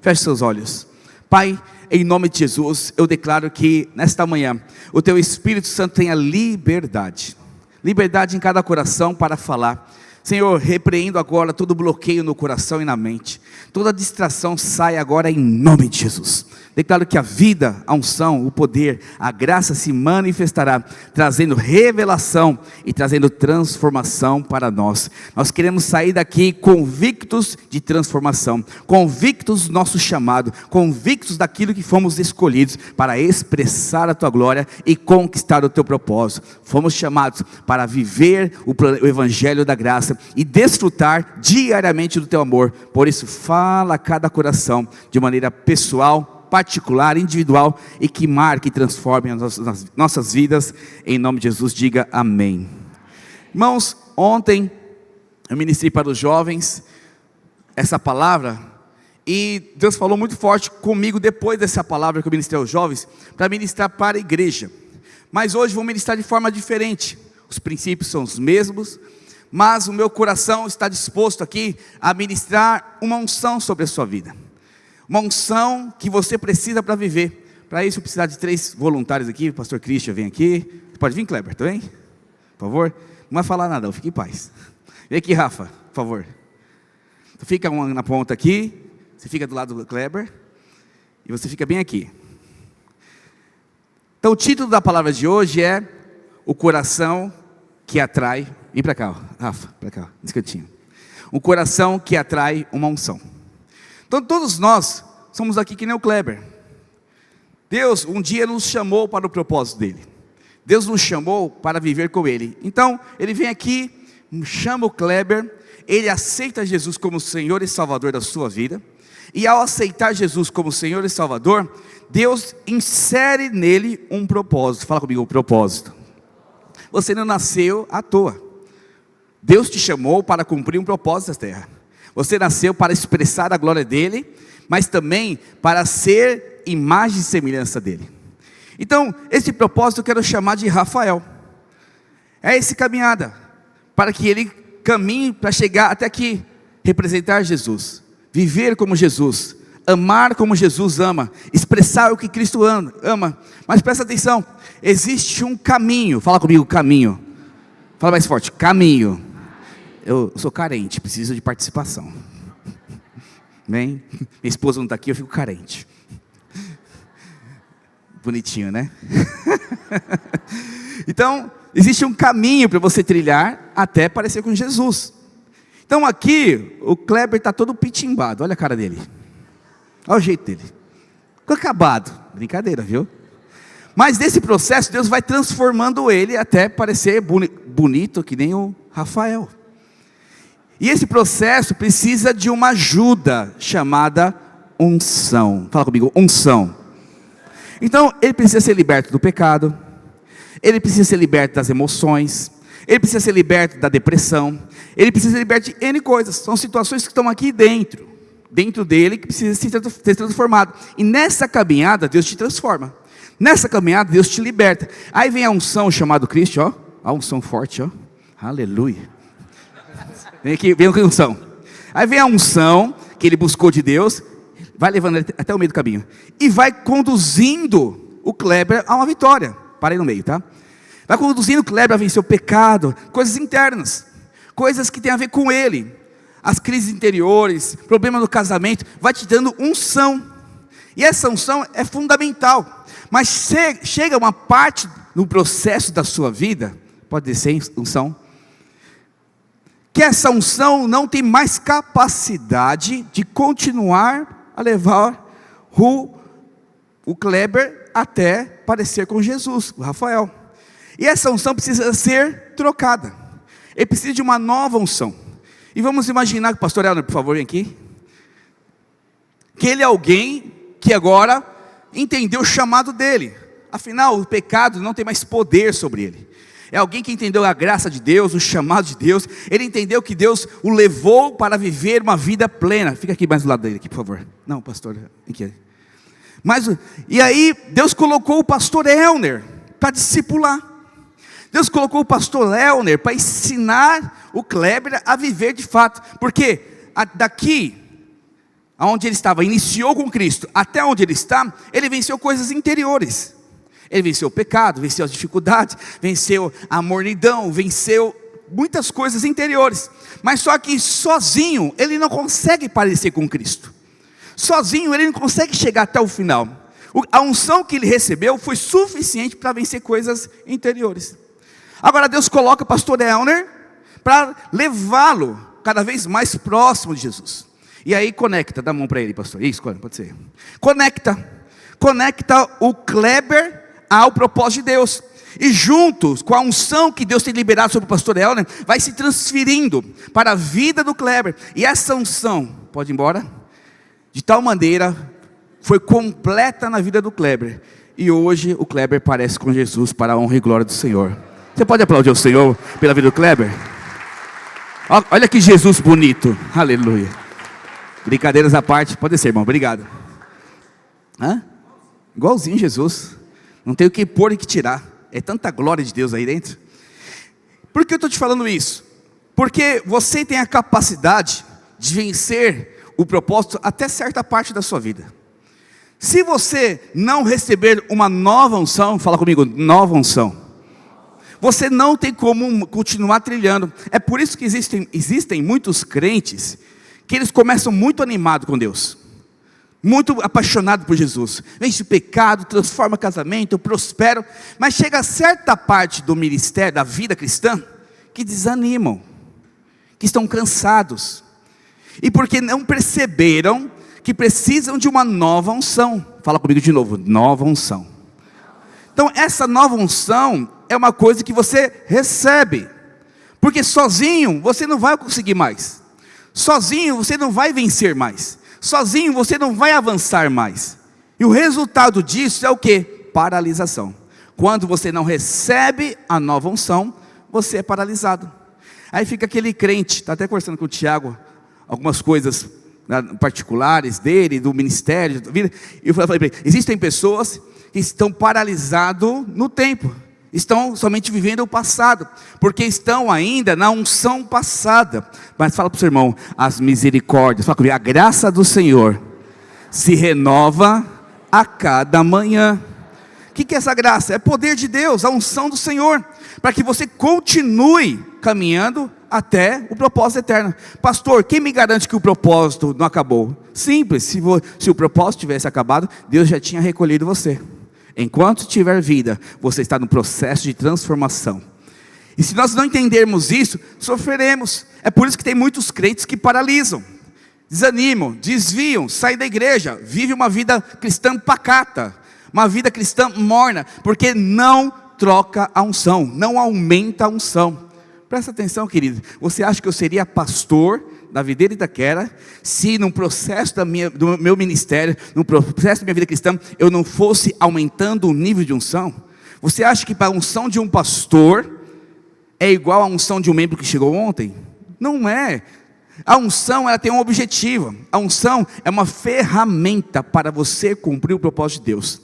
Feche seus olhos. Pai, em nome de Jesus, eu declaro que nesta manhã o Teu Espírito Santo tenha liberdade. Liberdade em cada coração para falar. Senhor, repreendo agora todo bloqueio no coração e na mente. Toda distração sai agora em nome de Jesus. Declaro que a vida, a unção, o poder, a graça se manifestará, trazendo revelação e trazendo transformação para nós. Nós queremos sair daqui convictos de transformação, convictos do nosso chamado, convictos daquilo que fomos escolhidos para expressar a Tua glória e conquistar o Teu propósito. Fomos chamados para viver o Evangelho da graça e desfrutar diariamente do Teu amor. Por isso, fala a cada coração de maneira pessoal, particular, individual, e que marque e transforme as nossas vidas. Em nome de Jesus, diga amém. Irmãos, ontem eu ministrei para os jovens essa palavra, e Deus falou muito forte comigo depois dessa palavra que eu ministrei aos jovens, para ministrar para a igreja. Mas hoje vou ministrar de forma diferente. Os princípios são os mesmos, mas o meu coração está disposto aqui a ministrar uma unção sobre a sua vida. Uma unção que você precisa para viver. Para isso eu preciso de 3 voluntários aqui. O pastor Christian vem aqui. Pode vir, Kleber, tá bem? Por favor. Não vai falar nada, fique em paz. Vem aqui, Rafa, por favor. Fica uma na ponta aqui. Você fica do lado do Kleber. E você fica bem aqui. Então o título da palavra de hoje é o coração que atrai. Vem para cá, Rafa, para cá, nesse cantinho. Um coração que atrai uma unção. Então todos nós somos aqui que nem o Kleber. Deus um dia nos chamou para o propósito dele. Deus nos chamou para viver com Ele. Então Ele vem aqui, chama o Kleber, ele aceita Jesus como Senhor e Salvador da sua vida. E ao aceitar Jesus como Senhor e Salvador, Deus insere nele um propósito. Fala comigo, um propósito. Você não nasceu à toa. Deus te chamou para cumprir um propósito nessa terra. Você nasceu para expressar a glória dEle, mas também para ser imagem e semelhança dEle. Então, esse propósito eu quero chamar de Rafael. É esse caminhada, para que ele caminhe para chegar até aqui, representar Jesus, viver como Jesus, amar como Jesus ama, expressar o que Cristo ama. Mas presta atenção, existe um caminho. Fala comigo, caminho. Fala mais forte, caminho. Eu sou carente, preciso de participação. Bem, minha esposa não está aqui, eu fico carente. Bonitinho, né? Então, existe um caminho para você trilhar até parecer com Jesus. Então aqui, o Kleber está todo pitimbado, olha a cara dele. Olha o jeito dele. Ficou acabado, brincadeira, viu? Mas nesse processo, Deus vai transformando ele até parecer bonito, que nem o Rafael. E esse processo precisa de uma ajuda chamada unção. Fala comigo, unção. Então, ele precisa ser liberto do pecado, ele precisa ser liberto das emoções, ele precisa ser liberto da depressão, ele precisa ser liberto de N coisas. São situações que estão aqui dentro dele, que precisa ser transformado. E nessa caminhada, Deus te transforma. Nessa caminhada, Deus te liberta. Aí vem a unção chamada Cristo, ó. A unção forte, ó. Aleluia. Vem aqui, vem a unção. Aí vem a unção que ele buscou de Deus, vai levando ele até o meio do caminho e vai conduzindo o Kleber a uma vitória. Parei no meio, tá? Vai conduzindo o Kleber a vencer o pecado, coisas internas, coisas que tem a ver com ele, as crises interiores, problema no casamento, vai te dando unção. E essa unção é fundamental. Mas chega uma parte no processo da sua vida, pode descer unção, que essa unção não tem mais capacidade de continuar a levar o Kleber até parecer com Jesus, o Rafael. E essa unção precisa ser trocada. Ele precisa de uma nova unção. E vamos imaginar que o pastor Elner, por favor, vem aqui. Que ele é alguém que agora entendeu o chamado dele. Afinal, o pecado não tem mais poder sobre ele. É alguém que entendeu a graça de Deus, o chamado de Deus. Ele entendeu que Deus o levou para viver uma vida plena. Fica aqui mais do lado dele, aqui, por favor. Não, pastor, aqui. E aí, Deus colocou o pastor Elner para discipular. Deus colocou o pastor Elner para ensinar o Kleber a viver de fato. Porque daqui onde ele estava, iniciou com Cristo, até onde ele está, ele venceu coisas interiores. Ele venceu o pecado, venceu as dificuldades, venceu a mornidão, venceu muitas coisas interiores. Mas só que sozinho, ele não consegue parecer com Cristo. Sozinho, ele não consegue chegar até o final. A unção que ele recebeu foi suficiente para vencer coisas interiores. Agora Deus coloca o pastor Elner para levá-lo cada vez mais próximo de Jesus. E aí conecta, dá a mão para ele, pastor. Isso, pode ser. Conecta o Kleber ao propósito de Deus. E juntos com a unção que Deus tem liberado sobre o pastor Elner, vai se transferindo para a vida do Kleber. E essa unção, pode ir embora? De tal maneira, foi completa na vida do Kleber. E hoje o Kleber parece com Jesus para a honra e glória do Senhor. Você pode aplaudir o Senhor pela vida do Kleber? Olha que Jesus bonito, aleluia. Brincadeiras à parte, pode ser, irmão, obrigado. Igualzinho Jesus, não tem o que pôr e que tirar. É tanta glória de Deus aí dentro. Por que eu estou te falando isso? Porque você tem a capacidade de vencer o propósito até certa parte da sua vida. Se você não receber uma nova unção, fala comigo, nova unção, você não tem como continuar trilhando. É por isso que existem muitos crentes que eles começam muito animados com Deus, muito apaixonado por Jesus, vence o pecado, transforma casamento, prospera, mas chega a certa parte do ministério, da vida cristã, que desanimam, que estão cansados, e porque não perceberam que precisam de uma nova unção. Fala comigo de novo, nova unção. Então essa nova unção é uma coisa que você recebe, porque sozinho você não vai conseguir mais, sozinho você não vai vencer mais, sozinho você não vai avançar mais. E o resultado disso é o quê? Paralisação. Quando você não recebe a nova unção, você é paralisado. Aí fica aquele crente, está até conversando com o Tiago, algumas coisas particulares dele, do ministério, e eu falei para ele, existem pessoas que estão paralisadas no tempo, estão somente vivendo o passado, porque estão ainda na unção passada. Mas fala para o seu irmão, as misericórdias, fala comigo, a graça do Senhor se renova a cada manhã. O que é essa graça? É poder de Deus, a unção do Senhor, para que você continue caminhando até o propósito eterno. Pastor, quem me garante que o propósito não acabou? Simples, se o propósito tivesse acabado, Deus já tinha recolhido você. Enquanto tiver vida, você está no processo de transformação. E se nós não entendermos isso, sofreremos. É por isso que tem muitos crentes que paralisam, desanimam, desviam, saem da igreja, vivem uma vida cristã pacata, uma vida cristã morna, porque não troca a unção, não aumenta a unção. Presta atenção, querido, você acha que eu seria pastor da Videira Itaquera, se no processo do meu ministério, no processo da minha vida cristã, eu não fosse aumentando o nível de unção? Você acha que a unção de um pastor é igual à unção de um membro que chegou ontem? Não é. A unção, ela tem um objetivo. A unção é uma ferramenta para você cumprir o propósito de Deus.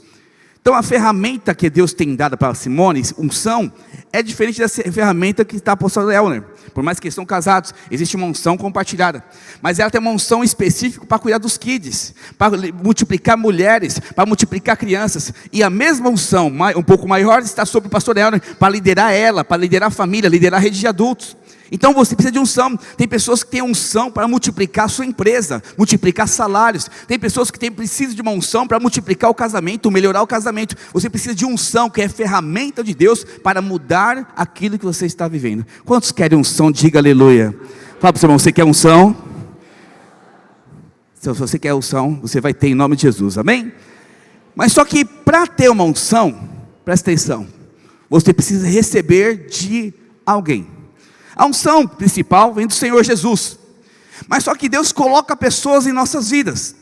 Então a ferramenta que Deus tem dado para Simone, unção, é diferente dessa ferramenta que está apostolando Elner. Por mais que eles estão casados, existe uma unção compartilhada, mas ela tem uma unção específica para cuidar dos kids, para multiplicar mulheres, para multiplicar crianças. E a mesma unção, um pouco maior, está sobre o pastor Elner, para liderar ela, para liderar a família, liderar a rede de adultos. Então você precisa de unção. Tem pessoas que têm unção para multiplicar a sua empresa, multiplicar salários. Tem pessoas que precisam de uma unção para multiplicar o casamento, melhorar o casamento. Você precisa de unção, que é ferramenta de Deus para mudar aquilo que você está vivendo. Quantos querem unção? Diga aleluia. Fala para o seu irmão, você quer unção? Se você quer unção, você vai ter em nome de Jesus, amém? Mas só que para ter uma unção, presta atenção, você precisa receber de alguém. A unção principal vem do Senhor Jesus, mas só que Deus coloca pessoas em nossas vidas,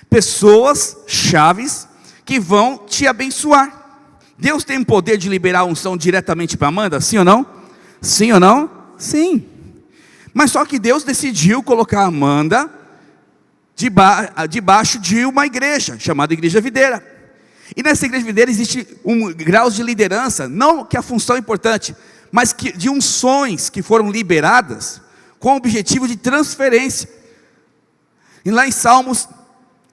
pessoas chaves que vão te abençoar. Deus tem o poder de liberar a unção diretamente para Amanda, sim ou não? Sim ou não? Sim. Mas só que Deus decidiu colocar a Amanda debaixo de uma igreja, chamada Igreja Videira. E nessa Igreja Videira existe graus de liderança, não que a função é importante, mas de unções que foram liberadas com o objetivo de transferência. E lá em Salmos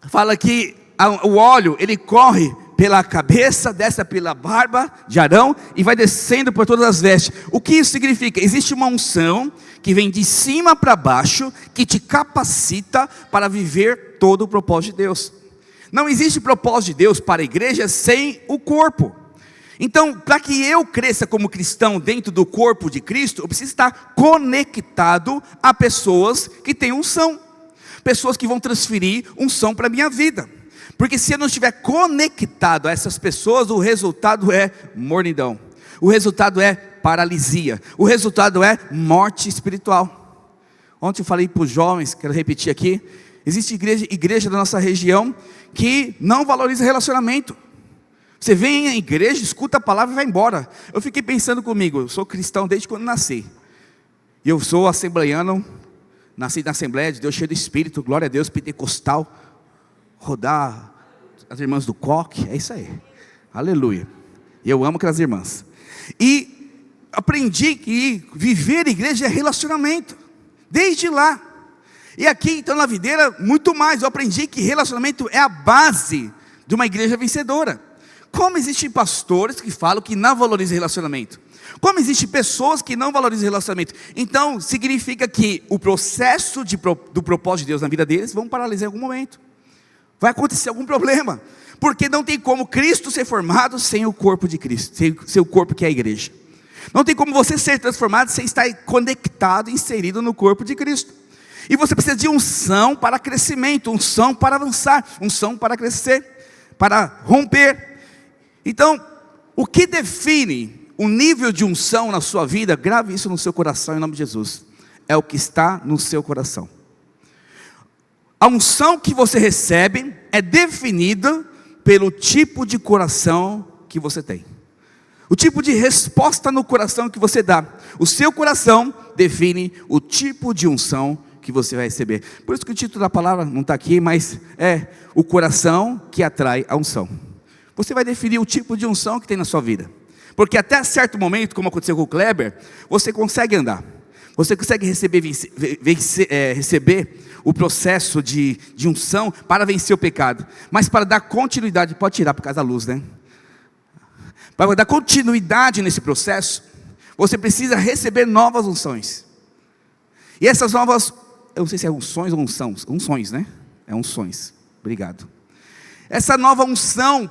fala que o óleo, ele corre pela cabeça, desce pela barba de Arão e vai descendo por todas as vestes. O que isso significa? Existe uma unção que vem de cima para baixo, que te capacita para viver todo o propósito de Deus. Não existe propósito de Deus para a igreja sem o corpo. Então, para que eu cresça como cristão dentro do corpo de Cristo, eu preciso estar conectado a pessoas que têm unção, pessoas que vão transferir unção para a minha vida. Porque se eu não estiver conectado a essas pessoas, o resultado é mornidão, o resultado é paralisia, o resultado é morte espiritual. Ontem eu falei para os jovens, quero repetir aqui, existe igreja da nossa região que não valoriza relacionamento. Você vem à igreja, escuta a palavra e vai embora. Eu fiquei pensando comigo, eu sou cristão desde quando nasci. E eu sou assembleiano, nasci na Assembleia de Deus, cheio do Espírito, glória a Deus, pentecostal, rodar as irmãs do coque, é isso aí, aleluia. Eu amo aquelas irmãs. E aprendi que viver igreja é relacionamento, desde lá. E aqui então na videira, muito mais, eu aprendi que relacionamento é a base de uma igreja vencedora. Como existem pastores que falam que não valorizam relacionamento, como existem pessoas que não valorizam relacionamento, então significa que o processo do propósito de Deus na vida deles vão paralisar em algum momento, vai acontecer algum problema, porque não tem como Cristo ser formado sem o corpo de Cristo, sem o corpo que é a igreja. Não tem como você ser transformado sem estar conectado, inserido no corpo de Cristo. E você precisa de unção para crescimento, unção para avançar, unção para crescer, para romper. Então, o que define o nível de unção na sua vida, grave isso no seu coração em nome de Jesus, é o que está no seu coração. A unção que você recebe é definida pelo tipo de coração que você tem, o tipo de resposta no coração que você dá. O seu coração define o tipo de unção que você vai receber. Por isso que o título da palavra não está aqui, mas é o coração que atrai a unção. Você vai definir o tipo de unção que tem na sua vida, porque até certo momento, como aconteceu com o Kleber, você consegue andar, você consegue receber o processo de unção para vencer o pecado, mas para dar continuidade, pode tirar por causa da luz, né? Para dar continuidade nesse processo, você precisa receber novas unções, e essas novas, eu não sei se é unções ou unções, né? É unções, obrigado. Essa nova unção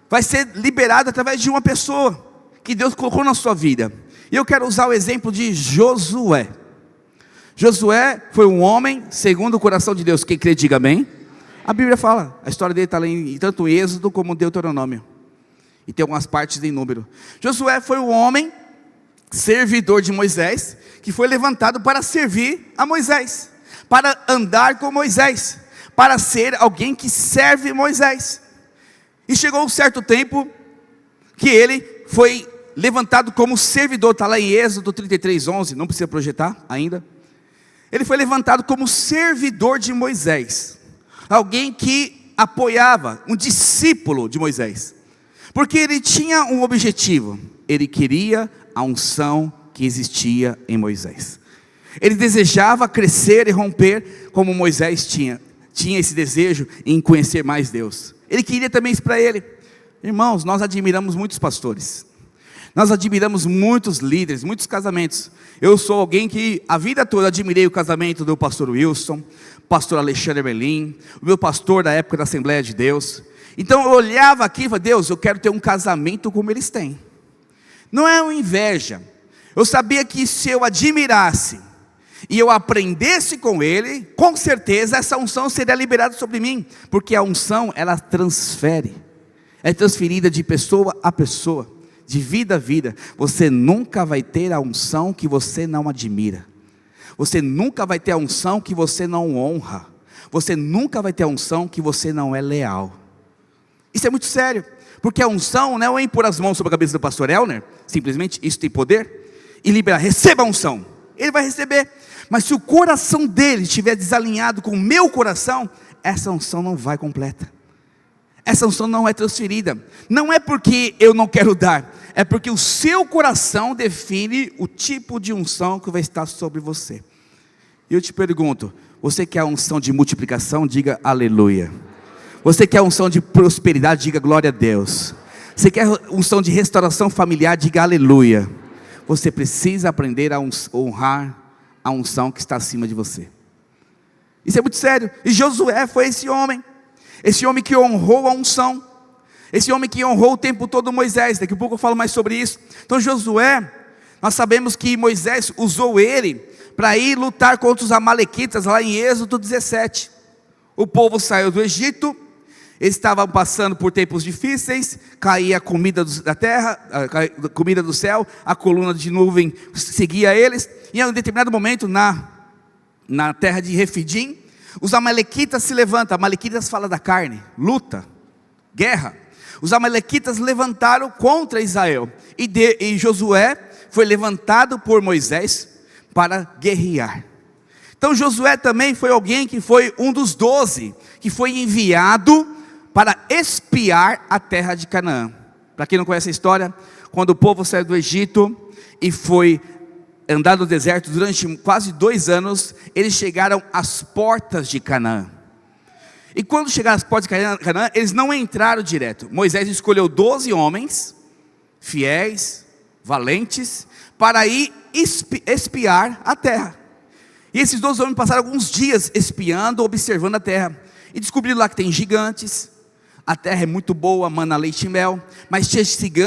vai ser liberada através de uma pessoa que Deus colocou na sua vida. E eu quero usar o exemplo de Josué. Josué foi um homem segundo o coração de Deus. Quem crê, diga amém. A Bíblia fala, a história dele está lá em tanto Êxodo como Deuteronômio. E tem algumas partes em Número. Josué foi um homem, servidor de Moisés, que foi levantado para servir a Moisés, para andar com Moisés, para ser alguém que serve Moisés. E chegou um certo tempo que ele foi levantado como servidor, está lá em Êxodo 33:11, não precisa projetar ainda. Ele foi levantado como servidor de Moisés, alguém que apoiava, um discípulo de Moisés, porque ele tinha um objetivo, ele queria a unção que existia em Moisés. Ele desejava crescer e romper como Moisés tinha esse desejo em conhecer mais Deus. Ele queria também isso para ele. Irmãos, nós admiramos muitos pastores, nós admiramos muitos líderes, muitos casamentos. Eu sou alguém que a vida toda admirei o casamento do pastor Wilson, pastor Alexandre Merlin, o meu pastor da época da Assembleia de Deus. Então eu olhava aqui e falava, Deus, eu quero ter um casamento como eles têm. Não é uma inveja, eu sabia que se eu admirasse e eu aprendesse com ele, com certeza essa unção seria liberada sobre mim, porque a unção, ela transfere, é transferida de pessoa a pessoa, de vida a vida. Você nunca vai ter a unção que você não admira, você nunca vai ter a unção que você não honra, você nunca vai ter a unção que você não é leal. Isso é muito sério, porque a unção não é impor as mãos sobre a cabeça do pastor Elner, simplesmente isso tem poder, e liberar, receba a unção, ele vai receber. Mas se o coração dele estiver desalinhado com o meu coração, essa unção não vai completa, essa unção não é transferida. Não é porque eu não quero dar, é porque o seu coração define o tipo de unção que vai estar sobre você. E eu te pergunto, você quer a unção de multiplicação? Diga aleluia. Você quer unção de prosperidade? Diga glória a Deus. Você quer unção de restauração familiar? Diga aleluia. Você precisa aprender a honrar a unção que está acima de você. Isso é muito sério. E Josué foi esse homem que honrou a unção, esse homem que honrou o tempo todo Moisés. Daqui a pouco eu falo mais sobre isso. Então Josué, nós sabemos que Moisés usou ele para ir lutar contra os amalequitas, lá em Êxodo 17. O povo saiu do Egito, eles estavam passando por tempos difíceis, caía a comida da terra, a comida do céu, a coluna de nuvem seguia eles, e em um determinado momento, na terra de Refidim, os amalequitas se levantam. Amalequitas fala da carne, luta, guerra. Os amalequitas levantaram contra Israel, e Josué foi levantado por Moisés para guerrear. Então Josué também foi alguém que foi um dos 12, que foi enviado para espiar a terra de Canaã. Para quem não conhece a história, quando o povo saiu do Egito e foi andar no deserto durante quase 2 anos, eles chegaram às portas de Canaã. E quando chegaram às portas de Canaã, eles não entraram direto. Moisés escolheu 12 homens, fiéis, valentes, para ir espiar a terra. E esses 12 homens passaram alguns dias espiando, observando a terra, e descobriram lá que tem gigantes. A terra é muito boa, mana leite e mel, mas tinha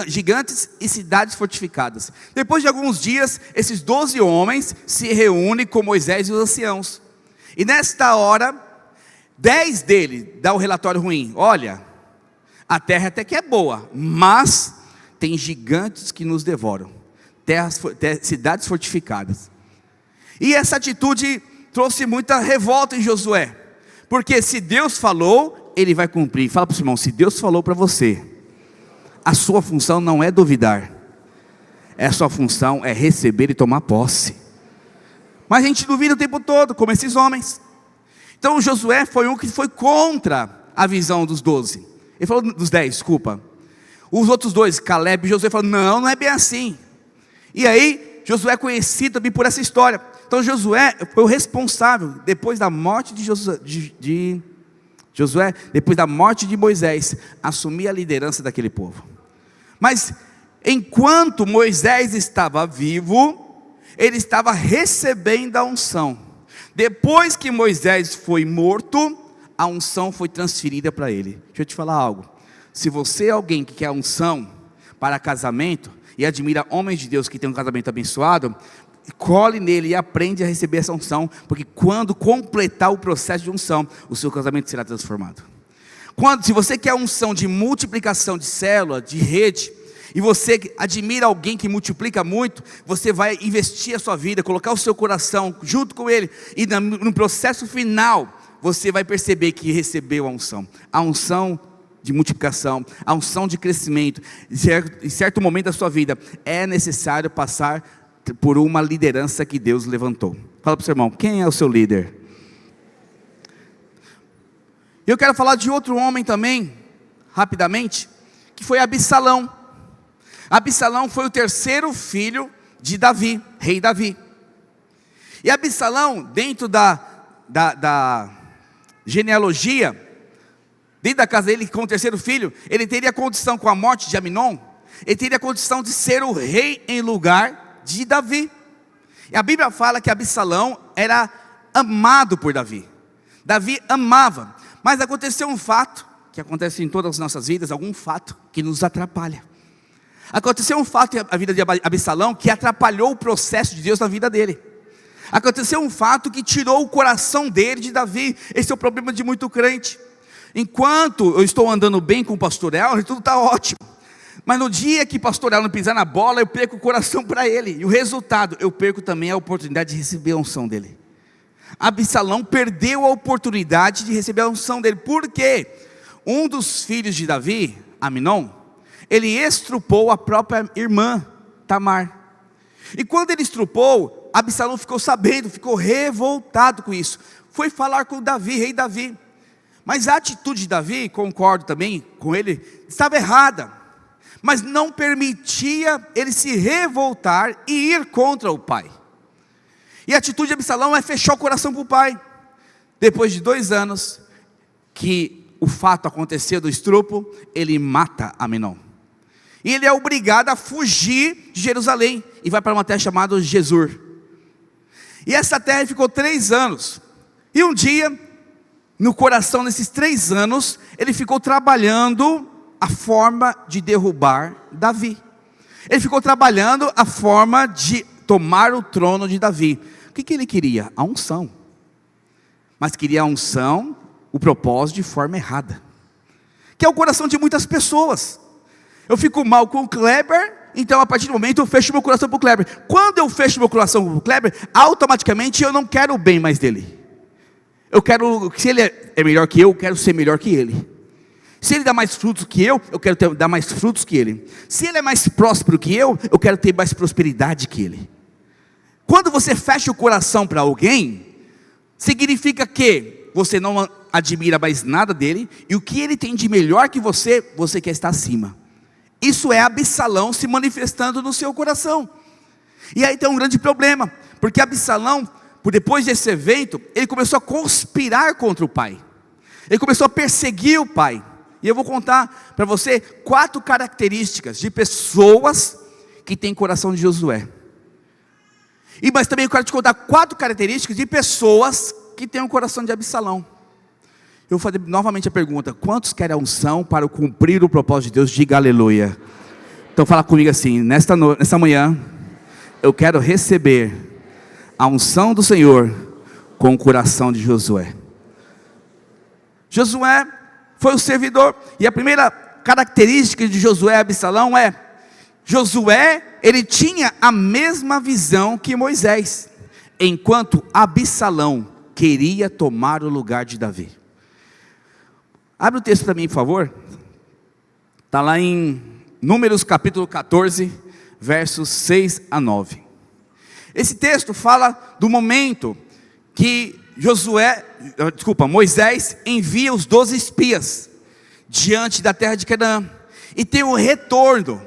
gigantes e cidades fortificadas. Depois de alguns dias, esses 12 homens se reúnem com Moisés e os anciãos. E nesta hora, 10 deles dão o relatório ruim. Olha, a terra até que é boa, mas tem gigantes que nos devoram. Cidades fortificadas. E essa atitude trouxe muita revolta em Josué, porque se Deus falou, Ele vai cumprir. Fala para o seu irmão, se Deus falou para você, a sua função não é duvidar, a sua função é receber e tomar posse. Mas a gente duvida o tempo todo, como esses homens. Então Josué foi um que foi contra a visão dos 12. Ele falou dos 10, desculpa. Os outros 2, Caleb e Josué, falaram, não é bem assim. E aí Josué é conhecido também por essa história. Então Josué foi o responsável, depois da morte de Josué, depois da morte de Moisés, assumir a liderança daquele povo. Mas enquanto Moisés estava vivo, ele estava recebendo a unção. Depois que Moisés foi morto, a unção foi transferida para ele. Deixa eu te falar algo. Se você é alguém que quer unção para casamento, e admira homens de Deus que têm um casamento abençoado, colhe nele e aprende a receber essa unção, porque quando completar o processo de unção, o seu casamento será transformado. Se você quer unção de multiplicação de célula, de rede, e você admira alguém que multiplica muito, você vai investir a sua vida, colocar o seu coração junto com ele, e no processo final, você vai perceber que recebeu a unção de multiplicação, a unção de crescimento. Em certo momento da sua vida, é necessário passar por uma liderança que Deus levantou. Fala para o seu irmão, quem é o seu líder? Eu quero falar de outro homem também, rapidamente, que foi Absalão. Absalão foi o 3º filho de Davi, rei Davi. E Absalão, dentro da genealogia, dentro da casa dele, como 3º filho, ele teria condição, com a morte de Aminon, ele teria condição de ser o rei em lugar de Davi. E a Bíblia fala que Absalão era amado por Davi. Davi amava, mas aconteceu um fato, que acontece em todas as nossas vidas, algum fato que nos atrapalha. Aconteceu um fato na vida de Absalão que atrapalhou o processo de Deus na vida dele. Aconteceu um fato que tirou o coração dele de Davi. Esse é o problema de muito crente. Enquanto eu estou andando bem com o pastor Elner, tudo está ótimo. Mas no dia que o pastor Elner pisar na bola, eu perco o coração para ele. E o resultado, eu perco também a oportunidade de receber a unção dele. Absalão perdeu a oportunidade de receber a unção dele. Por quê? Um dos filhos de Davi, Aminon, ele estrupou a própria irmã, Tamar. E quando ele estrupou, Absalão ficou sabendo, ficou revoltado com isso. Foi falar com Davi, rei Davi. Mas a atitude de Davi, concordo também com ele, estava errada. Mas não permitia ele se revoltar e ir contra o pai. E a atitude de Absalão é fechar o coração para o pai. Depois de 2 anos, que o fato aconteceu do estupro, ele mata Aminon. E ele é obrigado a fugir de Jerusalém e vai para uma terra chamada Jesur. E essa terra ficou 3 anos. E um dia, no coração desses 3 anos, ele ficou trabalhando a forma de derrubar Davi. Ele ficou trabalhando a forma de tomar o trono de Davi. O que ele queria? A unção. Mas queria a unção, o propósito de forma errada. Que é o coração de muitas pessoas. Eu fico mal com o Kleber, então a partir do momento eu fecho meu coração para o Kleber. Quando eu fecho meu coração para o Kleber, automaticamente eu não quero o bem mais dele. Eu quero, se ele é melhor que eu quero ser melhor que ele. Se ele dá mais frutos que eu quero dar mais frutos que ele. Se ele é mais próspero que eu quero ter mais prosperidade que ele. Quando você fecha o coração para alguém, significa que você não admira mais nada dele, e o que ele tem de melhor que você quer estar acima. Isso é Absalão se manifestando no seu coração. E aí tem um grande problema, porque Absalão, depois desse evento, ele começou a conspirar contra o pai. Ele começou a perseguir o pai. E eu vou contar para você 4 características de pessoas que têm coração de Josué. Mas também eu quero te contar 4 características de pessoas que têm o coração de Absalão. Eu vou fazer novamente a pergunta: quantos querem a unção para cumprir o propósito de Deus? Diga aleluia. Então fala comigo assim: nesta manhã, eu quero receber a unção do Senhor com o coração de Josué. Josué foi o servidor, e a primeira característica de Josué e Absalão é: Josué, ele tinha a mesma visão que Moisés, enquanto Absalão queria tomar o lugar de Davi. Abre o texto para mim, por favor. Está lá em Números capítulo 14, versos 6 a 9. Esse texto fala do momento que Moisés envia os 12 espias diante da terra de Canaã, e tem o retorno.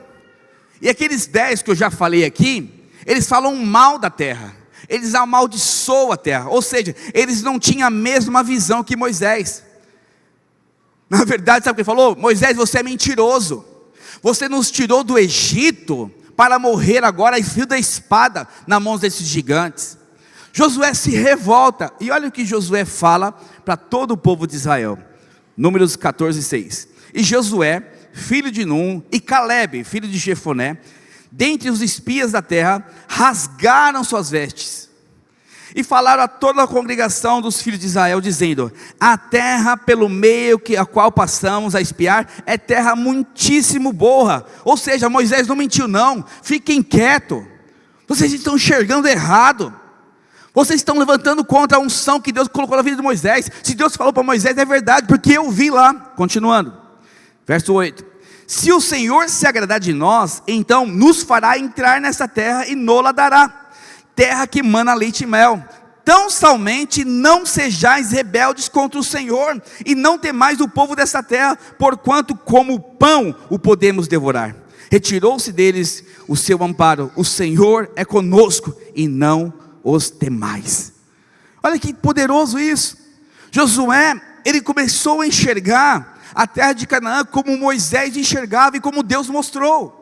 E aqueles 10 que eu já falei aqui, eles falam mal da terra, eles amaldiçoam a terra, ou seja, eles não tinham a mesma visão que Moisés. Na verdade, sabe o que ele falou? Moisés, você é mentiroso, você nos tirou do Egito para morrer agora a fio da espada na mão desses gigantes. Josué se revolta, e olha o que Josué fala para todo o povo de Israel. Números 14, 6. E Josué, filho de Num, e Calebe, filho de Jefoné, dentre os espias da terra, rasgaram suas vestes, e falaram a toda a congregação dos filhos de Israel, dizendo: a terra pelo meio a qual passamos a espiar, é terra muitíssimo boa. Ou seja, Moisés não mentiu não, fiquem quietos, vocês estão enxergando errado, vocês estão levantando contra a unção que Deus colocou na vida de Moisés. Se Deus falou para Moisés, é verdade, porque eu vi lá. Continuando, verso 8: se o Senhor se agradar de nós, então nos fará entrar nessa terra e nola dará, terra que mana leite e mel. Tão somente não sejais rebeldes contra o Senhor, e não temais o povo dessa terra, porquanto como pão o podemos devorar. Retirou-se deles o seu amparo, o Senhor é conosco, e não os temais. Olha que poderoso isso. Josué, ele começou a enxergar a terra de Canaã como Moisés enxergava e como Deus mostrou.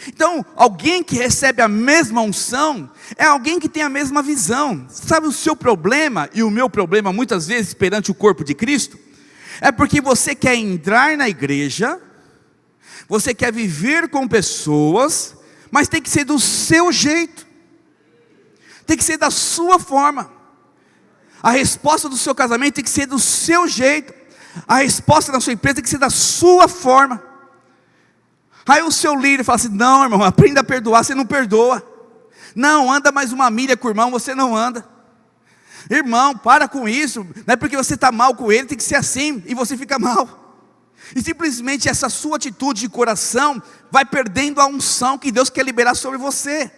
Então, alguém que recebe a mesma unção é alguém que tem a mesma visão. Sabe o seu problema e o meu problema muitas vezes perante o corpo de Cristo? É porque você quer entrar na igreja, você quer viver com pessoas, mas tem que ser do seu jeito, tem que ser da sua forma. A resposta do seu casamento tem que ser do seu jeito, a resposta da sua empresa tem que ser da sua forma. Aí o seu líder fala assim: não, irmão, aprenda a perdoar, você não perdoa. Não, anda mais uma milha com o irmão, você não anda. Irmão, para com isso, não é porque você está mal com ele, tem que ser assim, e você fica mal. E simplesmente essa sua atitude de coração vai perdendo a unção que Deus quer liberar sobre você.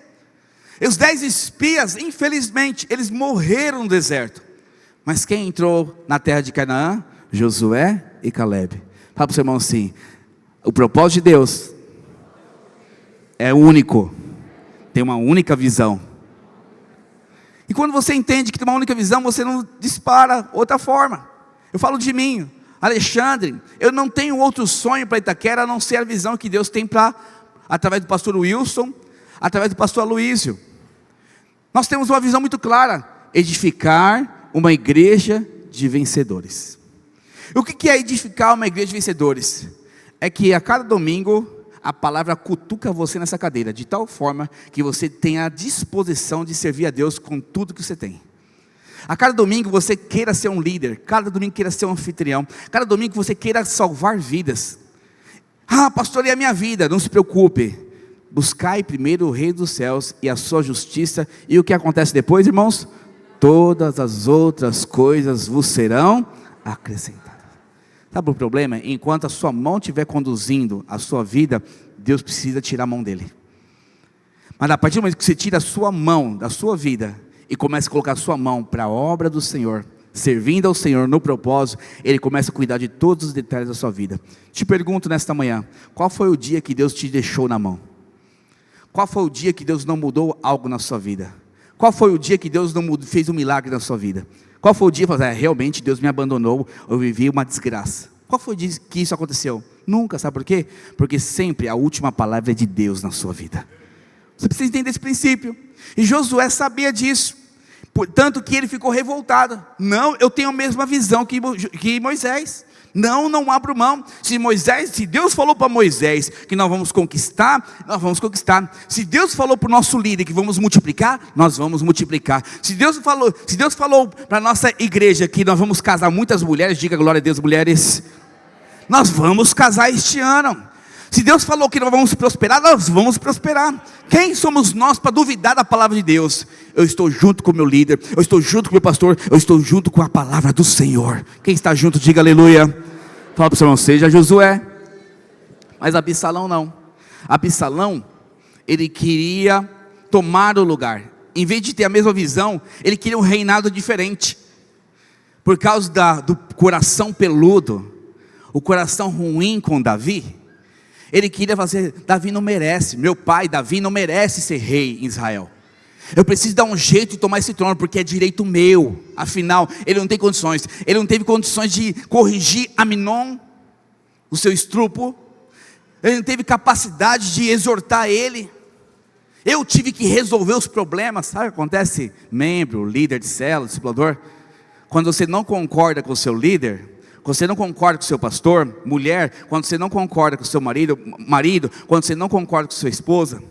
E os 10 espias, infelizmente, eles morreram no deserto. Mas quem entrou na terra de Canaã? Josué e Calebe. Fala para o seu irmão assim: o propósito de Deus é único, tem uma única visão. E quando você entende que tem uma única visão, você não dispara outra forma. Eu falo de mim: Alexandre, eu não tenho outro sonho para Itaquera a não ser a visão que Deus tem através do pastor Wilson, através do pastor Aloísio. Nós temos uma visão muito clara: edificar uma igreja de vencedores. O que é edificar uma igreja de vencedores? É que a cada domingo a palavra cutuca você nessa cadeira, de tal forma que você tenha a disposição de servir a Deus com tudo que você tem. A cada domingo você queira ser um líder, cada domingo queira ser um anfitrião, cada domingo você queira salvar vidas. Pastor, e a minha vida? Não se preocupe, buscai primeiro o Rei dos céus e a sua justiça, e o que acontece depois, irmãos? Todas as outras coisas vos serão acrescentadas. Sabe o problema? Enquanto a sua mão estiver conduzindo a sua vida, Deus precisa tirar a mão dele. Mas a partir do momento que você tira a sua mão da sua vida e começa a colocar a sua mão para a obra do Senhor, servindo ao Senhor no propósito, Ele começa a cuidar de todos os detalhes da sua vida. Te pergunto nesta manhã, qual foi o dia que Deus te deixou na mão? Qual foi o dia que Deus não mudou algo na sua vida? Qual foi o dia que Deus não fez um milagre na sua vida? Qual foi o dia que você falou, realmente Deus me abandonou, eu vivi uma desgraça? Qual foi o dia que isso aconteceu? Nunca, sabe por quê? Porque sempre a última palavra é de Deus na sua vida. Você precisa entender esse princípio. E Josué sabia disso, tanto que ele ficou revoltado. Não, eu tenho a mesma visão que Moisés. Não abro mão. Se Deus falou para Moisés que nós vamos conquistar, nós vamos conquistar. Se Deus falou para o nosso líder que vamos multiplicar, nós vamos multiplicar. Se Deus falou para a nossa igreja que nós vamos casar muitas mulheres, diga glória a Deus, mulheres, nós vamos casar este ano. Se Deus falou que nós vamos prosperar, nós vamos prosperar. Quem somos nós para duvidar da palavra de Deus? Eu estou junto com o meu líder, eu estou junto com o meu pastor, eu estou junto com a palavra do Senhor. Quem está junto, diga aleluia. Fala para o seu irmão, seja Josué. Mas Absalão não. Absalão, ele queria tomar o lugar. Em vez de ter a mesma visão, ele queria um reinado diferente. Por causa do coração peludo, o coração ruim com Davi, ele queria fazer, Davi não merece, meu pai Davi não merece ser rei em Israel. Eu preciso dar um jeito de tomar esse trono, porque é direito meu. Afinal, ele não tem condições. Ele não teve condições de corrigir Aminon, o seu estrupo. Ele não teve capacidade de exortar ele. Eu tive que resolver os problemas. Sabe o que acontece? Membro, líder de célula, discipulador, quando você não concorda com o seu líder, quando você não concorda com o seu pastor, mulher, quando você não concorda com o seu marido, quando você não concorda com a sua esposa,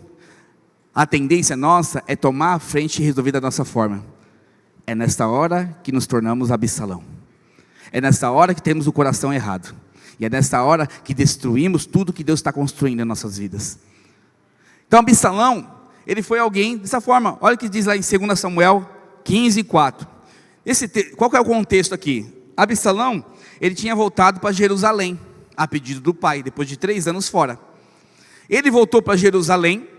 a tendência nossa é tomar a frente e resolver da nossa forma. É nesta hora que nos tornamos Absalão. É nesta hora que temos o coração errado. E é nesta hora que destruímos tudo que Deus está construindo em nossas vidas. Então Absalão, ele foi alguém dessa forma. Olha o que diz lá em 2 Samuel 15:4. Qual que é o contexto aqui? Absalão, ele tinha voltado para Jerusalém, a pedido do pai, depois de 3 anos fora. Ele voltou para Jerusalém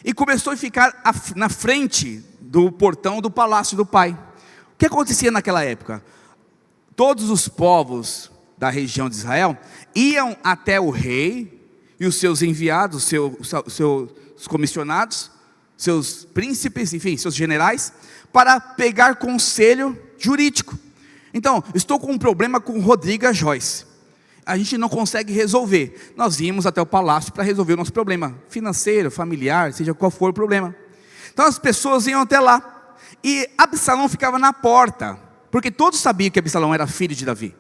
e começou a ficar na frente do portão do palácio do pai. O que acontecia naquela época? Todos os povos da região de Israel iam até o rei e os seus enviados, seus comissionados, seus príncipes, enfim, seus generais, para pegar conselho jurídico. Então, estou com um problema com Rodrigo Joyce. A gente não consegue resolver. Nós íamos até o palácio para resolver o nosso problema financeiro, familiar, seja qual for o problema. Então as pessoas iam até lá. E Absalão ficava na porta, porque todos sabiam que Absalão era filho de Davi.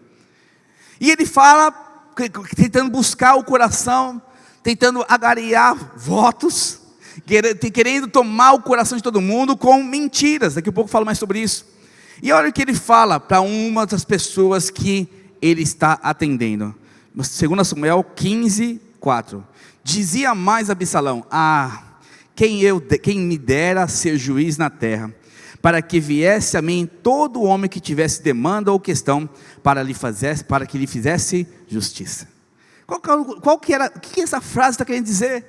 E ele fala, tentando buscar o coração, tentando agariar votos, querendo tomar o coração de todo mundo com mentiras. Daqui a pouco eu falo mais sobre isso. E olha o que ele fala para uma das pessoas que ele está atendendo. 2 Samuel 15:4. Dizia mais Absalão: quem me dera ser juiz na terra, para que viesse a mim todo homem que tivesse demanda ou questão, para que lhe fizesse justiça. O que essa frase está querendo dizer?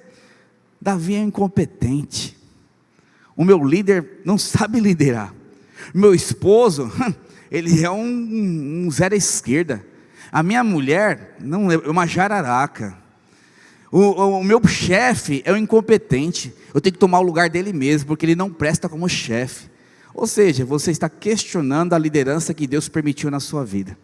Davi é incompetente. O meu líder não sabe liderar. Meu esposo, ele é um zero à esquerda. A minha mulher é uma jararaca. O meu chefe é um incompetente. Eu tenho que tomar o lugar dele mesmo, porque ele não presta como chefe. Ou seja, você está questionando a liderança que Deus permitiu na sua vida.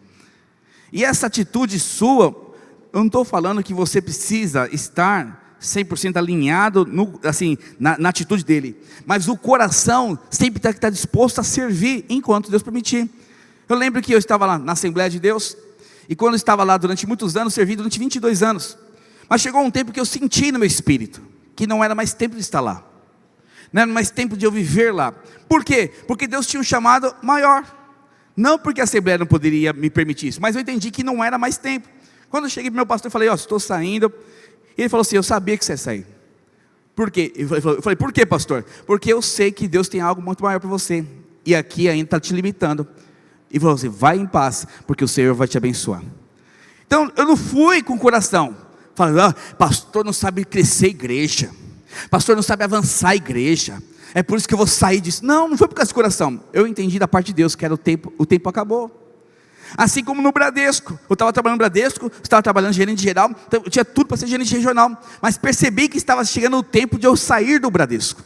E essa atitude sua, eu não estou falando que você precisa estar 100% alinhado na atitude dele, mas o coração sempre tem que estar disposto a servir enquanto Deus permitir. Eu lembro que eu estava lá na Assembleia de Deus, e quando eu estava lá durante muitos anos, servi durante 22 anos, mas chegou um tempo que eu senti no meu espírito, que não era mais tempo de estar lá, não era mais tempo de eu viver lá. Por quê? Porque Deus tinha um chamado maior, não porque a Assembleia não poderia me permitir isso, mas eu entendi que não era mais tempo. Quando eu cheguei para o meu pastor, eu falei, estou saindo. E ele falou assim, eu sabia que você ia sair. Por quê? Eu falei, por quê, pastor? Porque eu sei que Deus tem algo muito maior para você, e aqui ainda está te limitando. E falou assim, vai em paz, porque o Senhor vai te abençoar. Então, eu não fui com o coração, falando, pastor não sabe crescer a igreja, pastor não sabe avançar a igreja, é por isso que eu vou sair disso. Não foi por causa do coração. Eu entendi da parte de Deus que era o tempo acabou. Assim como no Bradesco, eu estava trabalhando no Bradesco, estava trabalhando gerente geral, então eu tinha tudo para ser gerente regional, mas percebi que estava chegando o tempo de eu sair do Bradesco.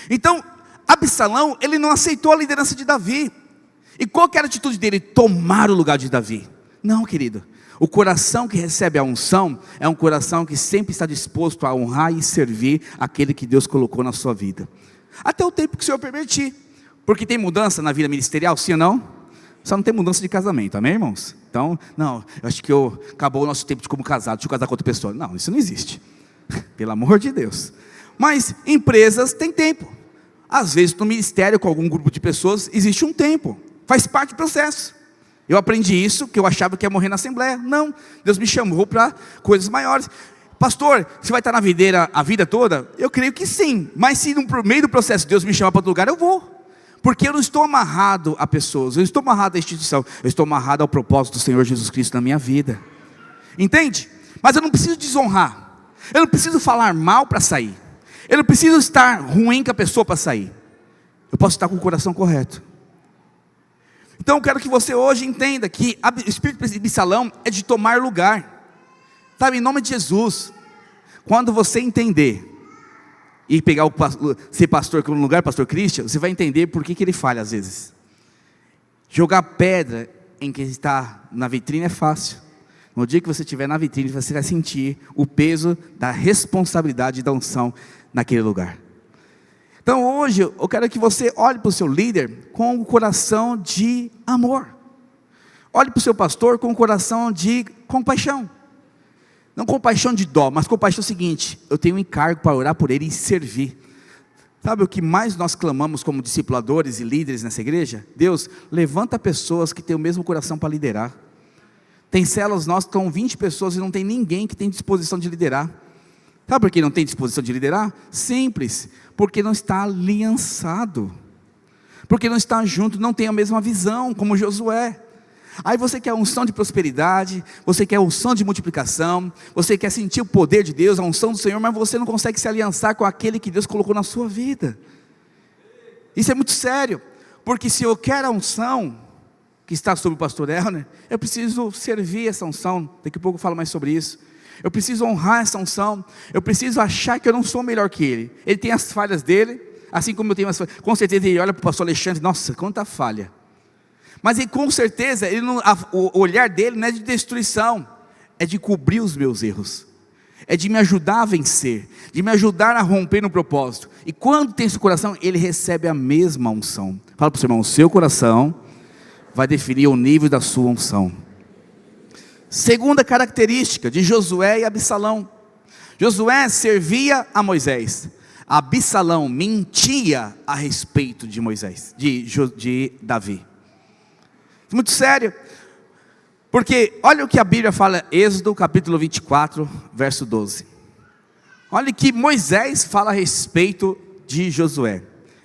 Então, Absalão, ele não aceitou a liderança de Davi. E qual que era a atitude dele? Tomar o lugar de Davi. Não, querido, o coração que recebe a unção, é um coração que sempre está disposto a honrar e servir aquele que Deus colocou na sua vida, até o tempo que o Senhor permitir, porque tem mudança na vida ministerial, sim ou não? Só não tem mudança de casamento, amém, irmãos? Então, não, eu acho que acabou o nosso tempo de como casado, deixa eu casar com outra pessoa. Não, isso não existe, pelo amor de Deus. Mas empresas têm tempo. Às vezes no ministério, com algum grupo de pessoas, existe um tempo, faz parte do processo. Eu aprendi isso, que eu achava que ia morrer na Assembleia. Não, Deus me chamou para coisas maiores. Pastor, você vai estar na videira a vida toda? Eu creio que sim, mas se no meio do processo Deus me chamar para outro lugar, eu vou. Porque eu não estou amarrado a pessoas, eu não estou amarrado à instituição, eu estou amarrado ao propósito do Senhor Jesus Cristo na minha vida. Entende? Mas eu não preciso desonrar, eu não preciso falar mal para sair, eu não preciso estar ruim com a pessoa para sair. Eu posso estar com o coração correto. Então eu quero que você hoje entenda que o espírito de Absalão é de tomar lugar. Sabe, em nome de Jesus, quando você entender e pegar ser pastor no lugar, pastor Christian, você vai entender por que ele falha às vezes. Jogar pedra em quem está na vitrine é fácil. No dia que você estiver na vitrine, você vai sentir o peso da responsabilidade e da unção naquele lugar. Então hoje, eu quero que você olhe para o seu líder com um coração de amor. Olhe para o seu pastor com um coração de compaixão. Não compaixão de dó, mas compaixão é o seguinte: eu tenho um encargo para orar por ele e servir. Sabe o que mais nós clamamos como discipuladores e líderes nessa igreja? Deus, levanta pessoas que têm o mesmo coração para liderar. Tem células nossas que estão 20 pessoas e não tem ninguém que tem disposição de liderar. Sabe por que não tem disposição de liderar? Simples, porque não está aliançado, porque não está junto, não tem a mesma visão como Josué. Aí você quer a unção de prosperidade, você quer a unção de multiplicação, você quer sentir o poder de Deus, a unção do Senhor, mas você não consegue se aliançar com aquele que Deus colocou na sua vida. Isso é muito sério, porque se eu quero a unção que está sobre o pastor Elner, eu preciso servir essa unção. Daqui a pouco eu falo mais sobre isso. Eu preciso honrar essa unção, eu preciso achar que eu não sou melhor que ele. Ele tem as falhas dele, assim como eu tenho as falhas. Com certeza ele olha para o pastor Alexandre, nossa, quanta falha. Mas ele, com certeza, o olhar dele não é de destruição, é de cobrir os meus erros, é de me ajudar a vencer, de me ajudar a romper no propósito. E quando tem esse coração, ele recebe a mesma unção. Fala para o seu irmão, o seu coração vai definir o nível da sua unção. Segunda característica de Josué e Absalão: Josué servia a Moisés, Absalão mentia a respeito de Moisés, de Davi. Muito sério, porque olha o que a Bíblia fala, Êxodo capítulo 24, verso 12. Olha que Moisés fala a respeito de Josué.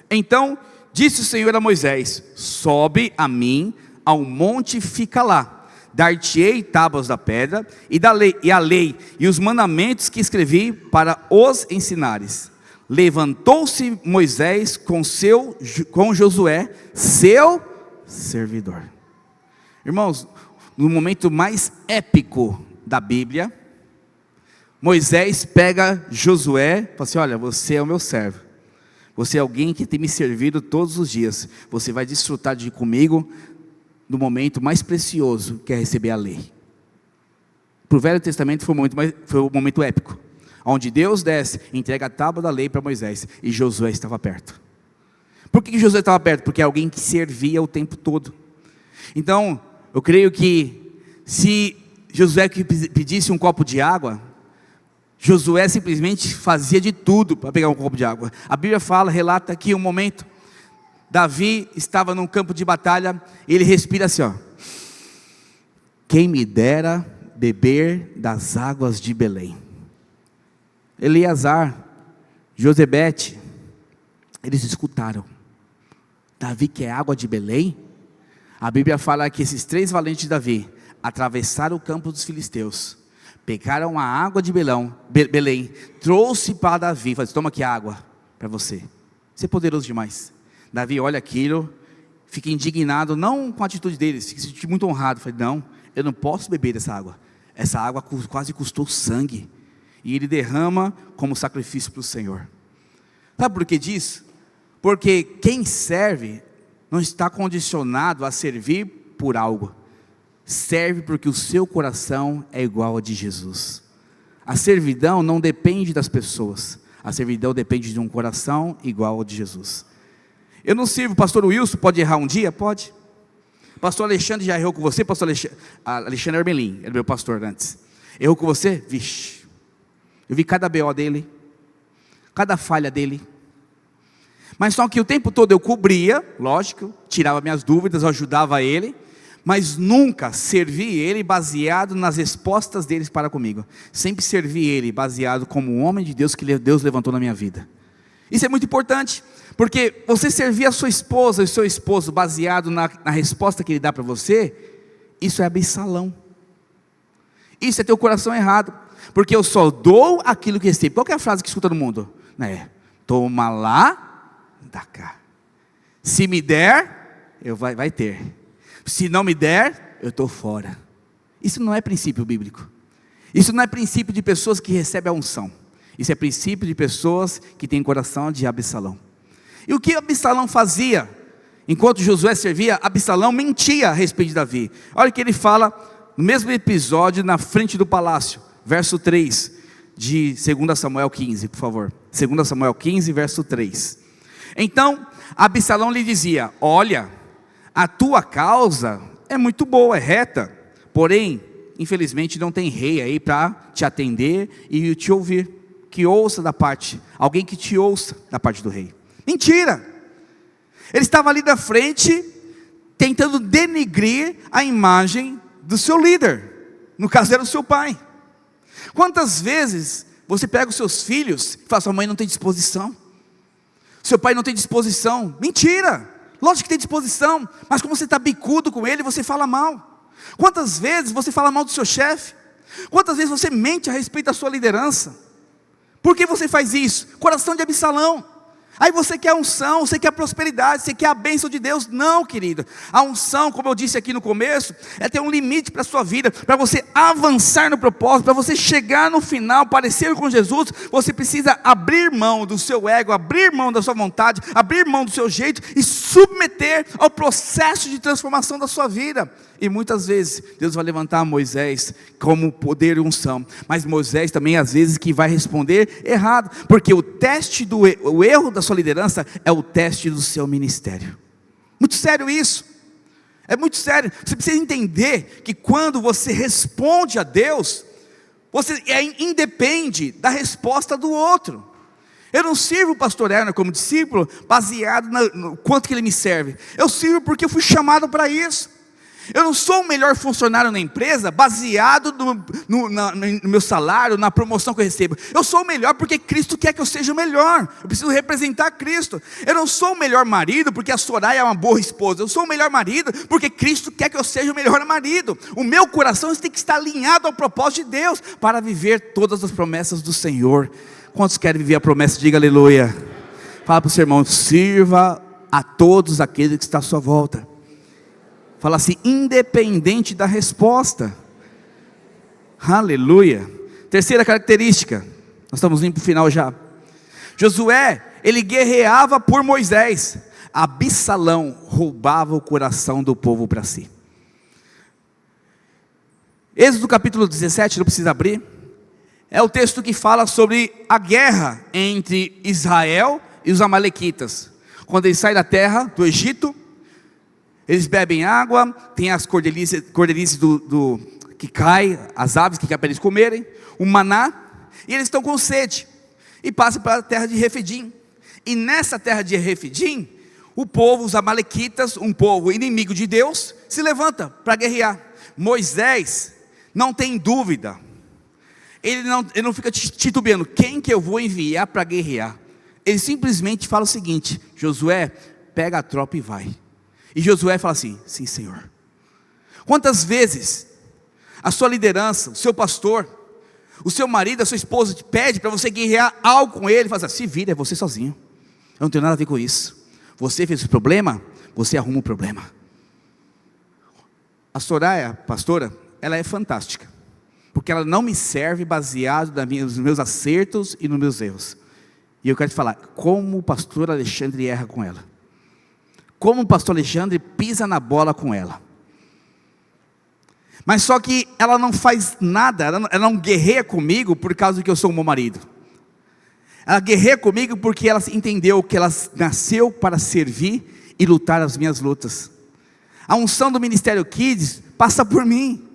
Então disse o Senhor a Moisés: sobe a mim ao monte e fica lá, dar-te-ei tábuas da pedra e a lei e os mandamentos que escrevi para os ensinares. Levantou-se Moisés com Josué, seu servidor. Irmãos, no momento mais épico da Bíblia, Moisés pega Josué e fala assim: olha, você é o meu servo, você é alguém que tem me servido todos os dias, você vai desfrutar de ir comigo do momento mais precioso, que é receber a lei. Para o Velho Testamento foi o momento épico, onde Deus desce, entrega a tábua da lei para Moisés, e Josué estava perto. Por que Josué estava perto? Porque é alguém que servia o tempo todo. Então, eu creio que se Josué pedisse um copo de água, Josué simplesmente fazia de tudo para pegar um copo de água. A Bíblia relata aqui um momento, Davi estava num campo de batalha, e ele respira assim, ó: quem me dera beber das águas de Belém. Eleazar, Josebete, eles escutaram: Davi quer água de Belém? A Bíblia fala que esses 3 valentes de Davi atravessaram o campo dos filisteus, pegaram a água de Belém, trouxe para Davi, falou: toma aqui a água para você. Você é poderoso demais. Davi olha aquilo, fica indignado, não com a atitude deles, se sente muito honrado. Falei: não, eu não posso beber dessa água. Essa água quase custou sangue, e ele derrama como sacrifício para o Senhor. Sabe por que disso? Porque quem serve não está condicionado a servir por algo, serve porque o seu coração é igual ao de Jesus. A servidão não depende das pessoas, a servidão depende de um coração igual ao de Jesus. Eu não sirvo, pastor Wilson pode errar um dia? Pode. Pastor Alexandre já errou com você? Pastor Alexandre Armelin, era meu pastor antes. Errou com você? Vixe, eu vi cada BO dele, cada falha dele. Mas só que o tempo todo eu cobria, lógico, tirava minhas dúvidas, eu ajudava ele, mas nunca servi ele baseado nas respostas deles para comigo. Sempre servi ele baseado como um homem de Deus que Deus levantou na minha vida. Isso é muito importante, porque você servir a sua esposa e seu esposo baseado na resposta que ele dá para você, isso é Absalão. Isso é ter o coração errado, porque eu só dou aquilo que recebo. Qual que é a frase que escuta no mundo? Toma lá, dá cá. Se me der, vai ter. Se não me der, eu estou fora. Isso não é princípio bíblico. Isso não é princípio de pessoas que recebem a unção. Isso é princípio de pessoas que têm coração de Absalão. E o que Absalão fazia? Enquanto Josué servia, Absalão mentia a respeito de Davi. Olha o que ele fala no mesmo episódio, na frente do palácio. Verso 3 de 2 Samuel 15, por favor. 2 Samuel 15, verso 3. Então, Absalão lhe dizia: olha, a tua causa é muito boa, é reta, porém, infelizmente não tem rei aí para te atender e te ouvir, que ouça da parte, alguém que te ouça da parte do rei. Mentira! Ele estava ali da frente, tentando denigrir a imagem do seu líder, no caso era o seu pai. Quantas vezes você pega os seus filhos e fala: sua mãe não tem disposição, seu pai não tem disposição? Mentira! Lógico que tem disposição, mas como você está bicudo com ele, você fala mal. Quantas vezes você fala mal do seu chefe? Quantas vezes você mente a respeito da sua liderança? Por que você faz isso? Coração de Absalão. Aí você quer a unção, você quer a prosperidade, você quer a bênção de Deus. Não, querido. A unção, como eu disse aqui no começo, é ter um limite para a sua vida, para você avançar no propósito, para você chegar no final, parecer com Jesus. Você precisa abrir mão do seu ego, abrir mão da sua vontade, abrir mão do seu jeito e submeter ao processo de transformação da sua vida. E muitas vezes Deus vai levantar Moisés como poder e unção, mas Moisés também às vezes que vai responder errado, porque o teste o erro da sua liderança é o teste do seu ministério. Muito sério isso, é muito sério. Você precisa entender que quando você responde a Deus, você independe da resposta do outro. Eu não sirvo o pastor Erner como discípulo baseado no quanto que ele me serve. Eu sirvo porque eu fui chamado para isso. Eu não sou o melhor funcionário na empresa baseado no meu salário, na promoção que eu recebo. Eu sou o melhor porque Cristo quer que eu seja o melhor. Eu preciso representar Cristo. Eu não sou o melhor marido porque a Soraya é uma boa esposa. Eu sou o melhor marido porque Cristo quer que eu seja o melhor marido. O meu coração tem que estar alinhado ao propósito de Deus para viver todas as promessas do Senhor. Quantos querem viver a promessa? Diga aleluia. Fala para o seu irmão: sirva a todos aqueles que estão à sua volta. Fala assim: independente da resposta. Aleluia. Terceira característica, nós estamos indo para o final já. Josué, ele guerreava por Moisés. Absalão roubava o coração do povo para si. Êxodo capítulo 17, não precisa abrir. É o texto que fala sobre a guerra entre Israel e os amalequitas. Quando eles saem da terra do Egito, eles bebem água, tem as cordelizes que cai, as aves que caem para eles comerem, o maná, e eles estão com sede, e passam para a terra de Refidim. E nessa terra de Refidim, o povo, os amalequitas, um povo inimigo de Deus, se levanta para guerrear. Moisés não tem dúvida, ele não fica titubeando, quem que eu vou enviar para guerrear? Ele simplesmente fala o seguinte: Josué, pega a tropa e vai. E Josué fala assim: sim, Senhor. Quantas vezes a sua liderança, o seu pastor, o seu marido, a sua esposa te pede para você guerrear algo com ele, e fala assim: se vira, é você sozinho, eu não tenho nada a ver com isso. Você fez o problema, você arruma o problema. A Soraya, pastora, ela é fantástica, porque ela não me serve baseado nos meus acertos e nos meus erros. E eu quero te falar, como o pastor Alexandre erra com ela, como o pastor Alexandre pisa na bola com ela. Mas só que ela não faz nada, ela não guerreia comigo por causa que eu sou um bom marido. Ela guerreia comigo porque ela entendeu que ela nasceu para servir e lutar as minhas lutas. A unção do Ministério Kids passa por mim.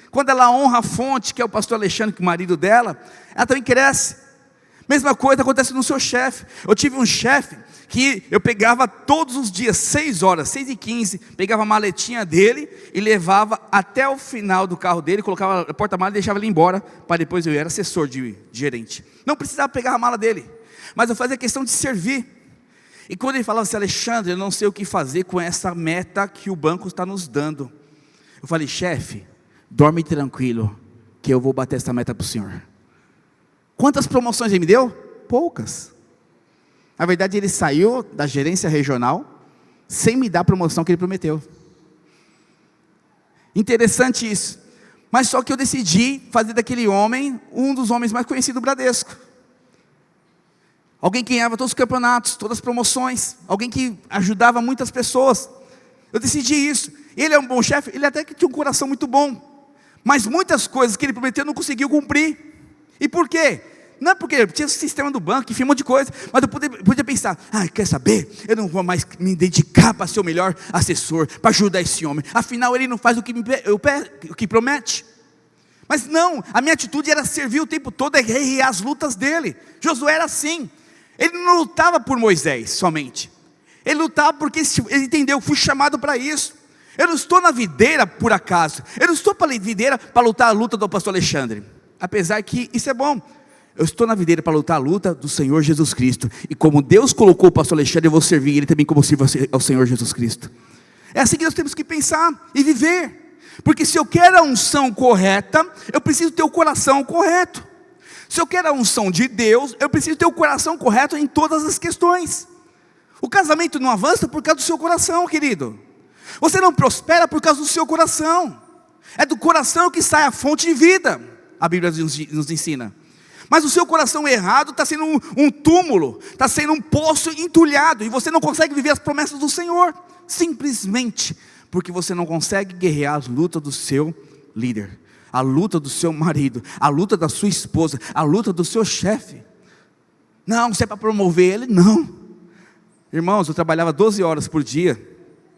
Quando ela honra a fonte, que é o pastor Alexandre, que é o marido dela, ela também cresce. Mesma coisa acontece no seu chefe. Eu tive um chefe que eu pegava todos os dias, 6 horas, 6h15, pegava a maletinha dele e levava até o final do carro dele, colocava na porta-mala e deixava ele embora, para depois eu era assessor de gerente. Não precisava pegar a mala dele, mas eu fazia questão de servir. E quando ele falava assim: Alexandre, eu não sei o que fazer com essa meta que o banco está nos dando. Eu falei: chefe, dorme tranquilo, que eu vou bater essa meta para o senhor. Quantas promoções ele me deu? Poucas. Na verdade, ele saiu da gerência regional sem me dar a promoção que ele prometeu. Interessante isso. Mas só que eu decidi fazer daquele homem um dos homens mais conhecidos do Bradesco. Alguém que ganhava todos os campeonatos, todas as promoções, alguém que ajudava muitas pessoas. Eu decidi isso. Ele é um bom chefe, ele até que tinha um coração muito bom, mas muitas coisas que ele prometeu não conseguiu cumprir. E por quê? Não é porque tinha o sistema do banco, enfim, um monte de coisa, mas eu podia pensar: quer saber, eu não vou mais me dedicar para ser o melhor assessor, para ajudar esse homem, afinal ele não faz o que promete. Mas não, a minha atitude era servir o tempo todo, e as lutas dele. Josué era assim, ele não lutava por Moisés somente, ele lutava porque ele entendeu, fui chamado para isso. Eu não estou na videira por acaso, eu não estou para a videira para lutar a luta do pastor Alexandre, apesar que isso é bom. Eu estou na videira para lutar a luta do Senhor Jesus Cristo, e como Deus colocou o pastor Alexandre, eu vou servir ele também como sirvo ao Senhor Jesus Cristo. É assim que nós temos que pensar e viver, porque se eu quero a unção correta, eu preciso ter o coração correto. Se eu quero a unção de Deus, eu preciso ter o coração correto em todas as questões. O casamento não avança por causa do seu coração, querido. Você não prospera por causa do seu coração. É do coração que sai a fonte de vida, a Bíblia nos ensina. Mas o seu coração errado está sendo um túmulo, está sendo um poço entulhado, e você não consegue viver as promessas do Senhor, simplesmente porque você não consegue guerrear as lutas do seu líder, a luta do seu marido, a luta da sua esposa, a luta do seu chefe. Não, se é para promover ele, não. Irmãos, eu trabalhava 12 horas por dia,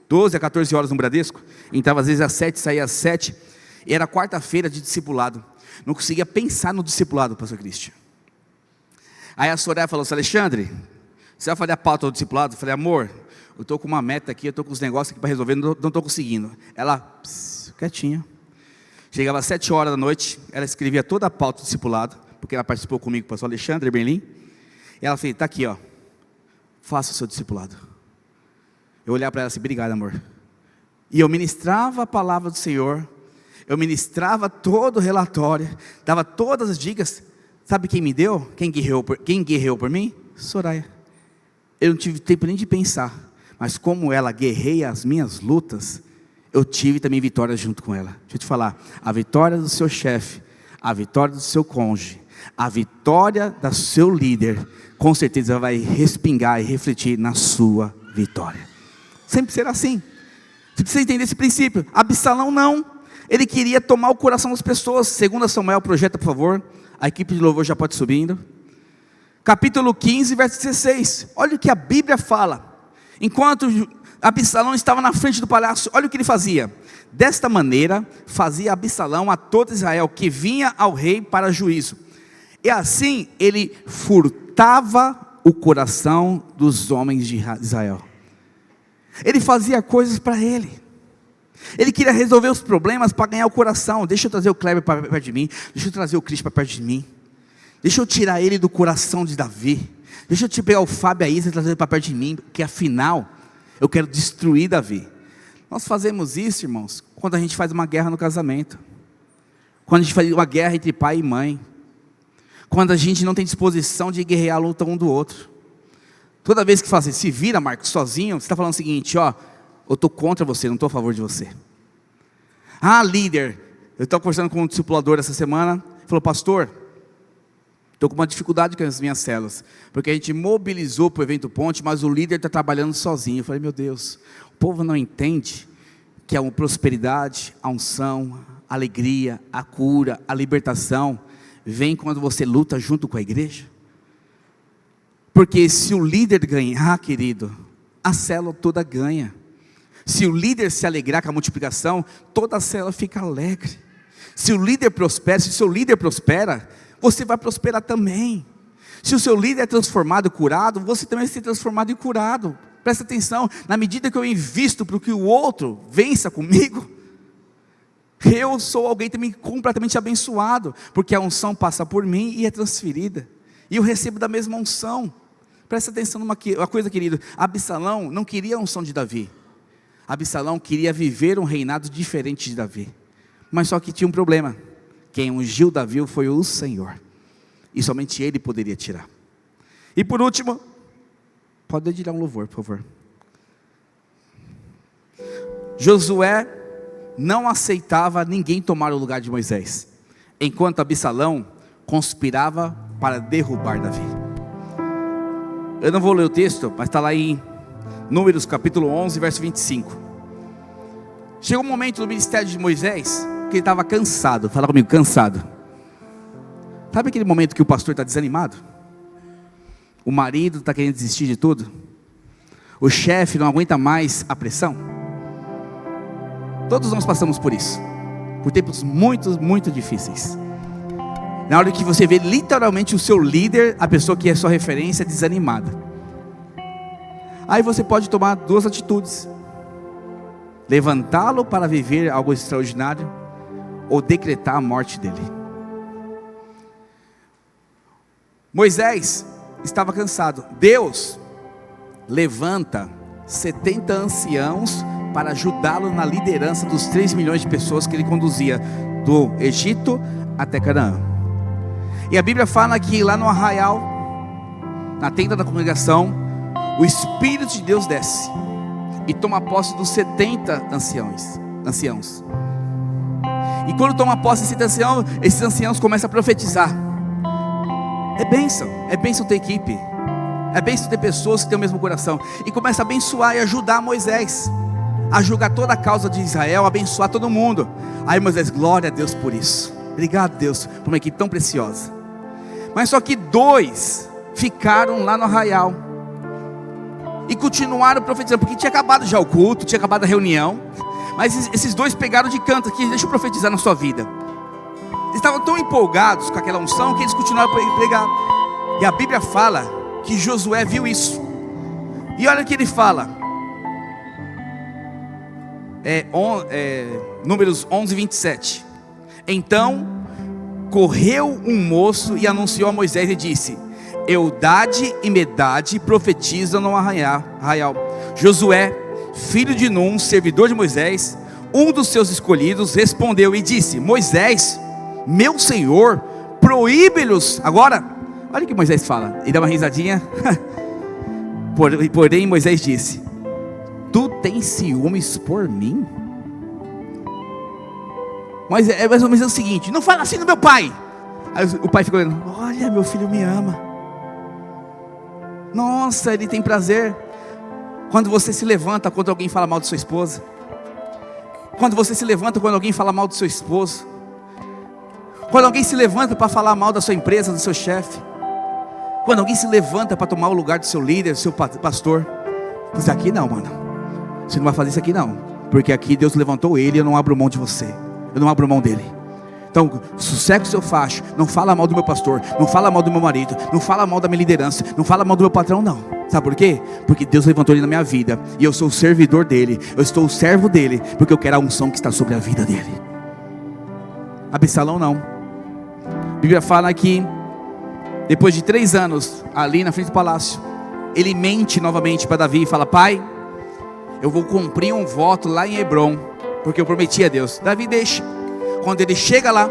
12 a 14 horas no Bradesco, entrava às vezes às 7, saía às 7, e era quarta-feira de discipulado. Não conseguia pensar no discipulado, pastor Cristian. Aí a Soraya falou assim: Alexandre, você vai fazer a pauta do discipulado? Eu falei: amor, eu estou com uma meta aqui, eu estou com os negócios aqui para resolver, não estou conseguindo. Ela, quietinha. Chegava às 7 horas da noite, ela escrevia toda a pauta do discipulado, porque ela participou comigo, o pastor Alexandre Berlim. E ela falou: está aqui, ó, faça o seu discipulado. Eu olhava para ela assim: obrigado, amor. E eu ministrava a palavra do Senhor, eu ministrava todo o relatório, dava todas as dicas. Sabe quem me deu? Quem guerreou por mim? Soraya. Eu não tive tempo nem de pensar, mas como ela guerreia as minhas lutas, eu tive também vitória junto com ela. Deixa eu te falar, a vitória do seu chefe, a vitória do seu cônjuge, a vitória do seu líder, com certeza vai respingar e refletir na sua vitória. Sempre será assim. Você precisa entender esse princípio. Absalão não. Ele queria tomar o coração das pessoas. 2 Samuel, projeta por favor. A equipe de louvor já pode subindo. Capítulo 15, verso 16. Olha o que a Bíblia fala. Enquanto Absalão estava na frente do palácio, olha o que ele fazia. Desta maneira fazia Absalão a todo Israel que vinha ao rei para juízo. E assim ele furtava o coração dos homens de Israel. Ele fazia coisas para ele. Ele queria resolver os problemas para ganhar o coração. Deixa eu trazer o Kleber para perto de mim. Deixa eu trazer o Cris para perto de mim. Deixa eu tirar ele do coração de Davi. Deixa eu te pegar o Fábio e a Isa e trazer ele para perto de mim. Porque afinal, eu quero destruir Davi. Nós fazemos isso, irmãos, quando a gente faz uma guerra no casamento. Quando a gente faz uma guerra entre pai e mãe. Quando a gente não tem disposição de guerrear a luta um do outro. Toda vez que fala assim, se vira, Marcos, sozinho, você está falando o seguinte, ó, eu estou contra você, não estou a favor de você. Ah, líder, eu estava conversando com um discipulador essa semana, falou, pastor, estou com uma dificuldade com as minhas células, porque a gente mobilizou para o evento Ponte, mas o líder está trabalhando sozinho. Eu falei, meu Deus, o povo não entende que a prosperidade, a unção, a alegria, a cura, a libertação, vem quando você luta junto com a igreja. Porque se o líder ganhar, querido, a célula toda ganha. Se o líder se alegrar com a multiplicação, toda a célula fica alegre. Se o líder prospera, se o seu líder prospera, você vai prosperar também. Se o seu líder é transformado e curado, você também vai ser transformado e curado. Presta atenção, na medida que eu invisto para que o outro vença comigo, eu sou alguém também completamente abençoado, porque a unção passa por mim e é transferida, e eu recebo da mesma unção. Presta atenção numa coisa, querido. Absalão não queria a unção de Davi. Absalão queria viver um reinado diferente de Davi, mas só que tinha um problema. Quem ungiu Davi foi o Senhor, e somente Ele poderia tirar. E por último, pode dedicar um louvor, por favor. Josué não aceitava ninguém tomar o lugar de Moisés, enquanto Absalão conspirava para derrubar Davi. Eu não vou ler o texto, mas está lá em Números capítulo 11, verso 25. Chegou um momento no ministério de Moisés que ele estava cansado. Fala comigo, cansado. Sabe aquele momento que o pastor está desanimado? O marido está querendo desistir de tudo? O chefe não aguenta mais a pressão? Todos nós passamos por isso, por tempos muito, muito difíceis. Na hora que você vê literalmente o seu líder, a pessoa que é sua referência, desanimada. Aí você pode tomar duas atitudes: levantá-lo para viver algo extraordinário, ou decretar a morte dele. Moisés estava cansado. Deus levanta 70 anciãos para ajudá-lo na liderança dos 3 milhões de pessoas que ele conduzia do Egito até Canaã. E a Bíblia fala que lá no arraial, na tenda da congregação, o Espírito de Deus desce e toma posse dos 70 anciãos. E quando toma posse desses anciãos, esses anciãos começam a profetizar. É bênção ter equipe, é bênção ter pessoas que têm o mesmo coração, e começa a abençoar e ajudar Moisés a julgar toda a causa de Israel, a abençoar todo mundo. Aí Moisés, glória a Deus por isso, obrigado Deus, por uma equipe tão preciosa. Mas só que 2 ficaram lá no arraial e continuaram profetizando, porque tinha acabado já o culto, tinha acabado a reunião. Mas esses 2 pegaram de canto aqui, deixa eu profetizar na sua vida. Eles estavam tão empolgados com aquela unção que eles continuaram a pregar. E a Bíblia fala que Josué viu isso. E olha o que ele fala. Números 11, 27. Então correu um moço e anunciou a Moisés e disse: Eudade e Medade profetizam no arraial. Josué, filho de Num, servidor de Moisés, um dos seus escolhidos, respondeu e disse: Moisés, meu senhor, proíbe-los. Agora, olha o que Moisés fala. Ele dá uma risadinha. Porém Moisés disse: tu tens ciúmes por mim? Mas é mais ou menos o seguinte: não fala assim do meu pai. Aí o pai fica olhando: olha, meu filho me ama. Nossa, ele tem prazer quando você se levanta quando alguém fala mal de sua esposa. Quando você se levanta quando alguém fala mal do seu esposo, quando alguém se levanta para falar mal da sua empresa, do seu chefe, quando alguém se levanta para tomar o lugar do seu líder, do seu pastor, diz: aqui não, mano, você não vai fazer isso aqui não, porque aqui Deus levantou ele e eu não abro mão de você, eu não abro mão dele. Então, sossega o seu facho, não fala mal do meu pastor, não fala mal do meu marido, não fala mal da minha liderança, não fala mal do meu patrão não. Sabe por quê? Porque Deus levantou ele na minha vida, e eu sou o servidor dele, eu estou o servo dele, porque eu quero a unção que está sobre a vida dele. Absalão não. A Bíblia fala que depois de 3 anos ali na frente do palácio, ele mente novamente para Davi e fala: pai, eu vou cumprir um voto lá em Hebrom, porque eu prometi a Deus. Davi deixa. Quando ele chega lá,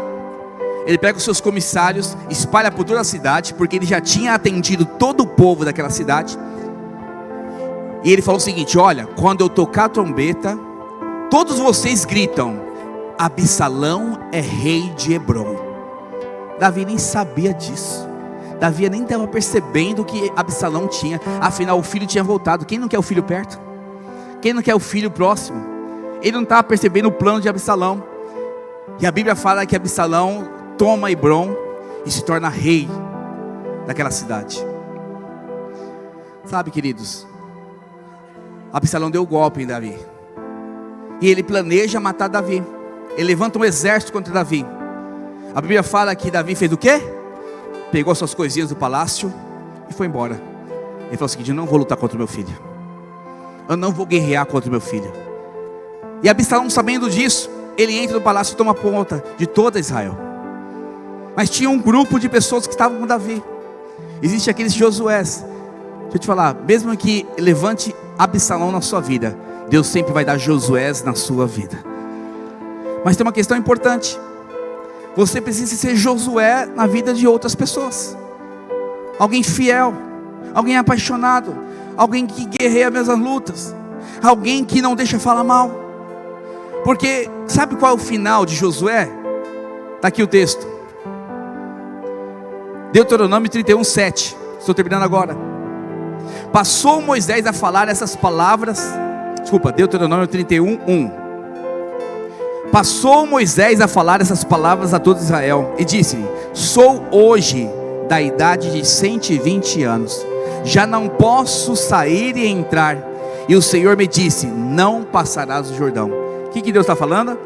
ele pega os seus comissários, espalha por toda a cidade, porque ele já tinha atendido todo o povo daquela cidade. E ele falou o seguinte: olha, quando eu tocar a trombeta, todos vocês gritam: Absalão é rei de Hebrom. Davi nem sabia disso. Davi nem estava percebendo que Absalão tinha. Afinal, o filho tinha voltado. Quem não quer o filho perto? Quem não quer o filho próximo? Ele não estava percebendo o plano de Absalão. E a Bíblia fala que Absalão toma Hebrom e se torna rei daquela cidade. Sabe, queridos, Absalão deu golpe em Davi, e ele planeja matar Davi. Ele levanta um exército contra Davi. A Bíblia fala que Davi fez o quê? Pegou suas coisinhas do palácio e foi embora. Ele falou o seguinte: eu não vou lutar contra o meu filho, eu não vou guerrear contra o meu filho. E Absalão, sabendo disso, ele entra no palácio e toma conta de toda Israel. Mas tinha um grupo de pessoas que estavam com Davi. Existe aqueles Josués. Deixa eu te falar, mesmo que levante Absalão na sua vida, Deus sempre vai dar Josués na sua vida. Mas tem uma questão importante: você precisa ser Josué na vida de outras pessoas. Alguém fiel, alguém apaixonado, alguém que guerreia as mesmas lutas, alguém que não deixa falar mal. Porque sabe qual é o final de Josué? Está aqui o texto, Deuteronômio 31:7. Estou terminando agora. Passou Moisés a falar essas palavras. Desculpa, Deuteronômio 31:1. Passou Moisés a falar essas palavras a todo Israel e disse: sou hoje da idade de 120 anos, já não posso sair e entrar. E o Senhor me disse: não passarás o Jordão. O que Deus está falando?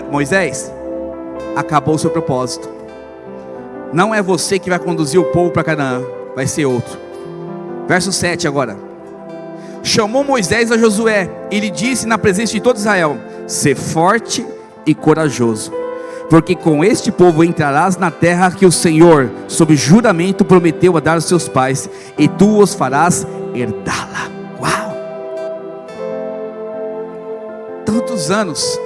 Moisés, acabou o seu propósito. Não é você que vai conduzir o povo para Canaã, vai ser outro. Verso 7 agora. Chamou Moisés a Josué e lhe disse na presença de todo Israel: sê forte e corajoso, porque com este povo entrarás na terra que o Senhor, sob juramento, prometeu a dar aos seus pais, e tu os farás herdá-la. Uau! Tantos anos.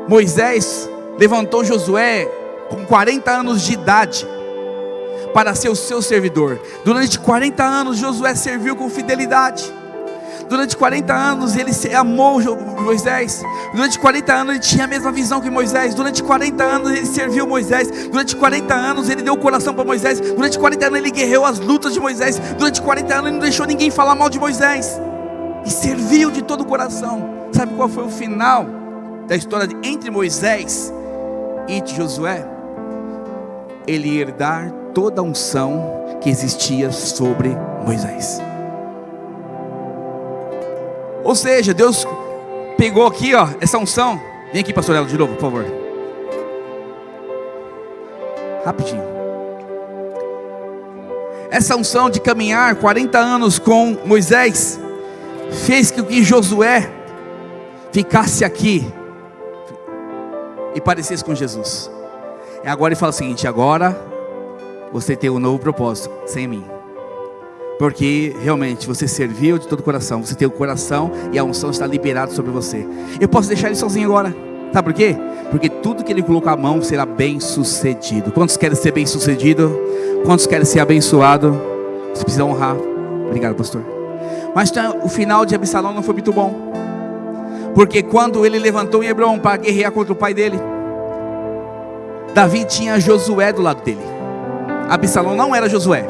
Moisés levantou Josué com 40 anos de idade para ser o seu servidor. Durante 40 anos Josué serviu com fidelidade. Durante 40 anos ele amou Moisés. Durante 40 anos ele tinha a mesma visão que Moisés. Durante 40 anos ele serviu Moisés. Durante 40 anos ele deu o coração para Moisés. Durante 40 anos ele guerreou as lutas de Moisés. Durante 40 anos ele não deixou ninguém falar mal de Moisés, e serviu de todo o coração. Sabe qual foi o final da história entre Moisés e Josué? Ele ia herdar toda a unção que existia sobre Moisés. Ou seja, Deus pegou aqui, ó, essa unção. Vem aqui, pastor Elo, de novo, por favor. Rapidinho. Essa unção de caminhar 40 anos com Moisés fez com que Josué ficasse aqui e parecesse com Jesus. E agora ele fala o seguinte: agora você tem um novo propósito sem mim, porque realmente você serviu de todo o coração. Você tem o coração e a unção está liberada sobre você. Eu posso deixar ele sozinho agora. Sabe por quê? Porque tudo que ele colocar a mão será bem sucedido. Quantos querem ser bem sucedido? Quantos querem ser abençoado? Você precisa honrar. Obrigado, pastor. Mas o final de Absalão não foi muito bom, porque quando ele levantou em Hebrom para guerrear contra o pai dele, Davi tinha Josué do lado dele. Absalão não era Josué,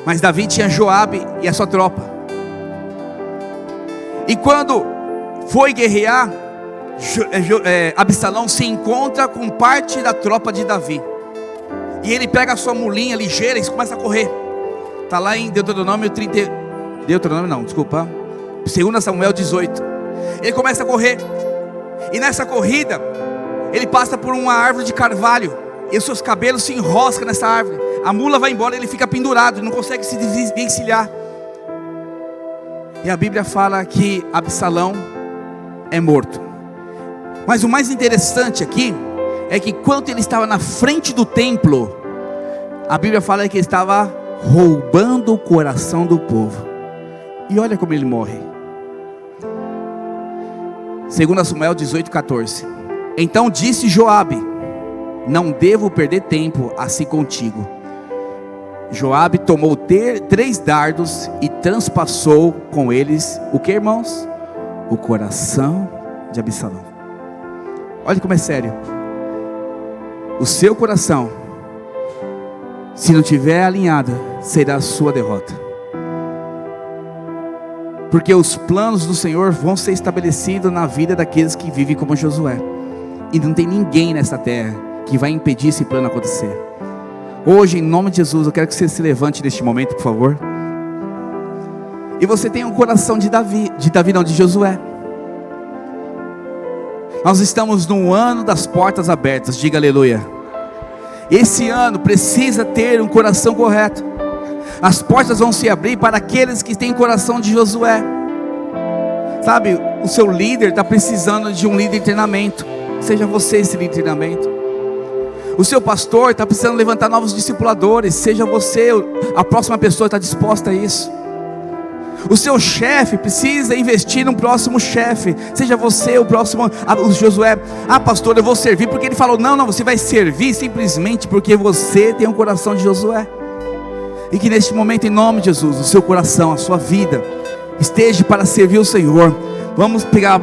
mas Davi tinha Joabe e a sua tropa. E quando foi guerrear, Absalão se encontra com parte da tropa de Davi. E ele pega a sua mulinha ligeira e começa a correr. Está lá em Deuteronômio 2 Samuel 18. Ele começa a correr. E nessa corrida, ele passa por uma árvore de carvalho. E os seus cabelos se enroscam nessa árvore. A mula vai embora, ele fica pendurado, não consegue se desvencilhar. E a Bíblia fala que Absalão é morto. Mas o mais interessante aqui é que quando ele estava na frente do templo, a Bíblia fala que ele estava roubando o coração do povo. E olha como ele morre. 2 Samuel 18:14. Então disse Joabe: não devo perder tempo assim contigo. Joabe tomou 3 dardos e transpassou com eles o que, irmãos? O coração de Absalão. Olha como é sério. O seu coração, se não estiver alinhado, será a sua derrota. Porque os planos do Senhor vão ser estabelecidos na vida daqueles que vivem como Josué. E não tem ninguém nessa terra que vai impedir esse plano acontecer. Hoje, em nome de Jesus, eu quero que você se levante neste momento, por favor. E você tem um coração de Josué. Nós estamos no ano das portas abertas, diga aleluia. Esse ano precisa ter um coração correto. As portas vão se abrir para aqueles que têm coração de Josué. Sabe, o seu líder está precisando de um líder de treinamento. Seja você esse líder de treinamento. O seu pastor está precisando levantar novos discipuladores. Seja você a próxima pessoa que está disposta a isso. O seu chefe precisa investir no próximo chefe. Seja você o próximo, o Josué. Pastor, eu vou servir porque ele falou. Não, você vai servir simplesmente porque você tem um coração de Josué. E que neste momento, em nome de Jesus, o seu coração, a sua vida esteja para servir o Senhor. Vamos pegar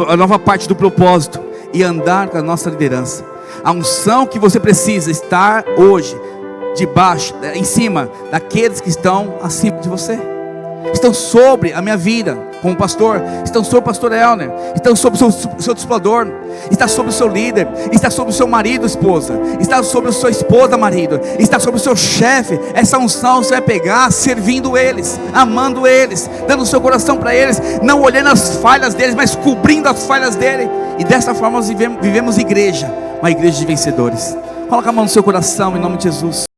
a nova parte do propósito e andar com a nossa liderança. A unção que você precisa estar hoje debaixo, em cima daqueles que estão acima de você. Estão sobre a minha vida como pastor, estão sobre o pastor Elner, estão sobre o seu discipulador, está sobre o seu líder, está sobre o seu marido, esposa, está sobre a sua esposa, marido, está sobre o seu chefe. Essa unção você vai pegar servindo eles, amando eles, dando o seu coração para eles, não olhando as falhas deles, mas cobrindo as falhas dele. E dessa forma nós vivemos igreja, uma igreja de vencedores. Coloca a mão no seu coração em nome de Jesus.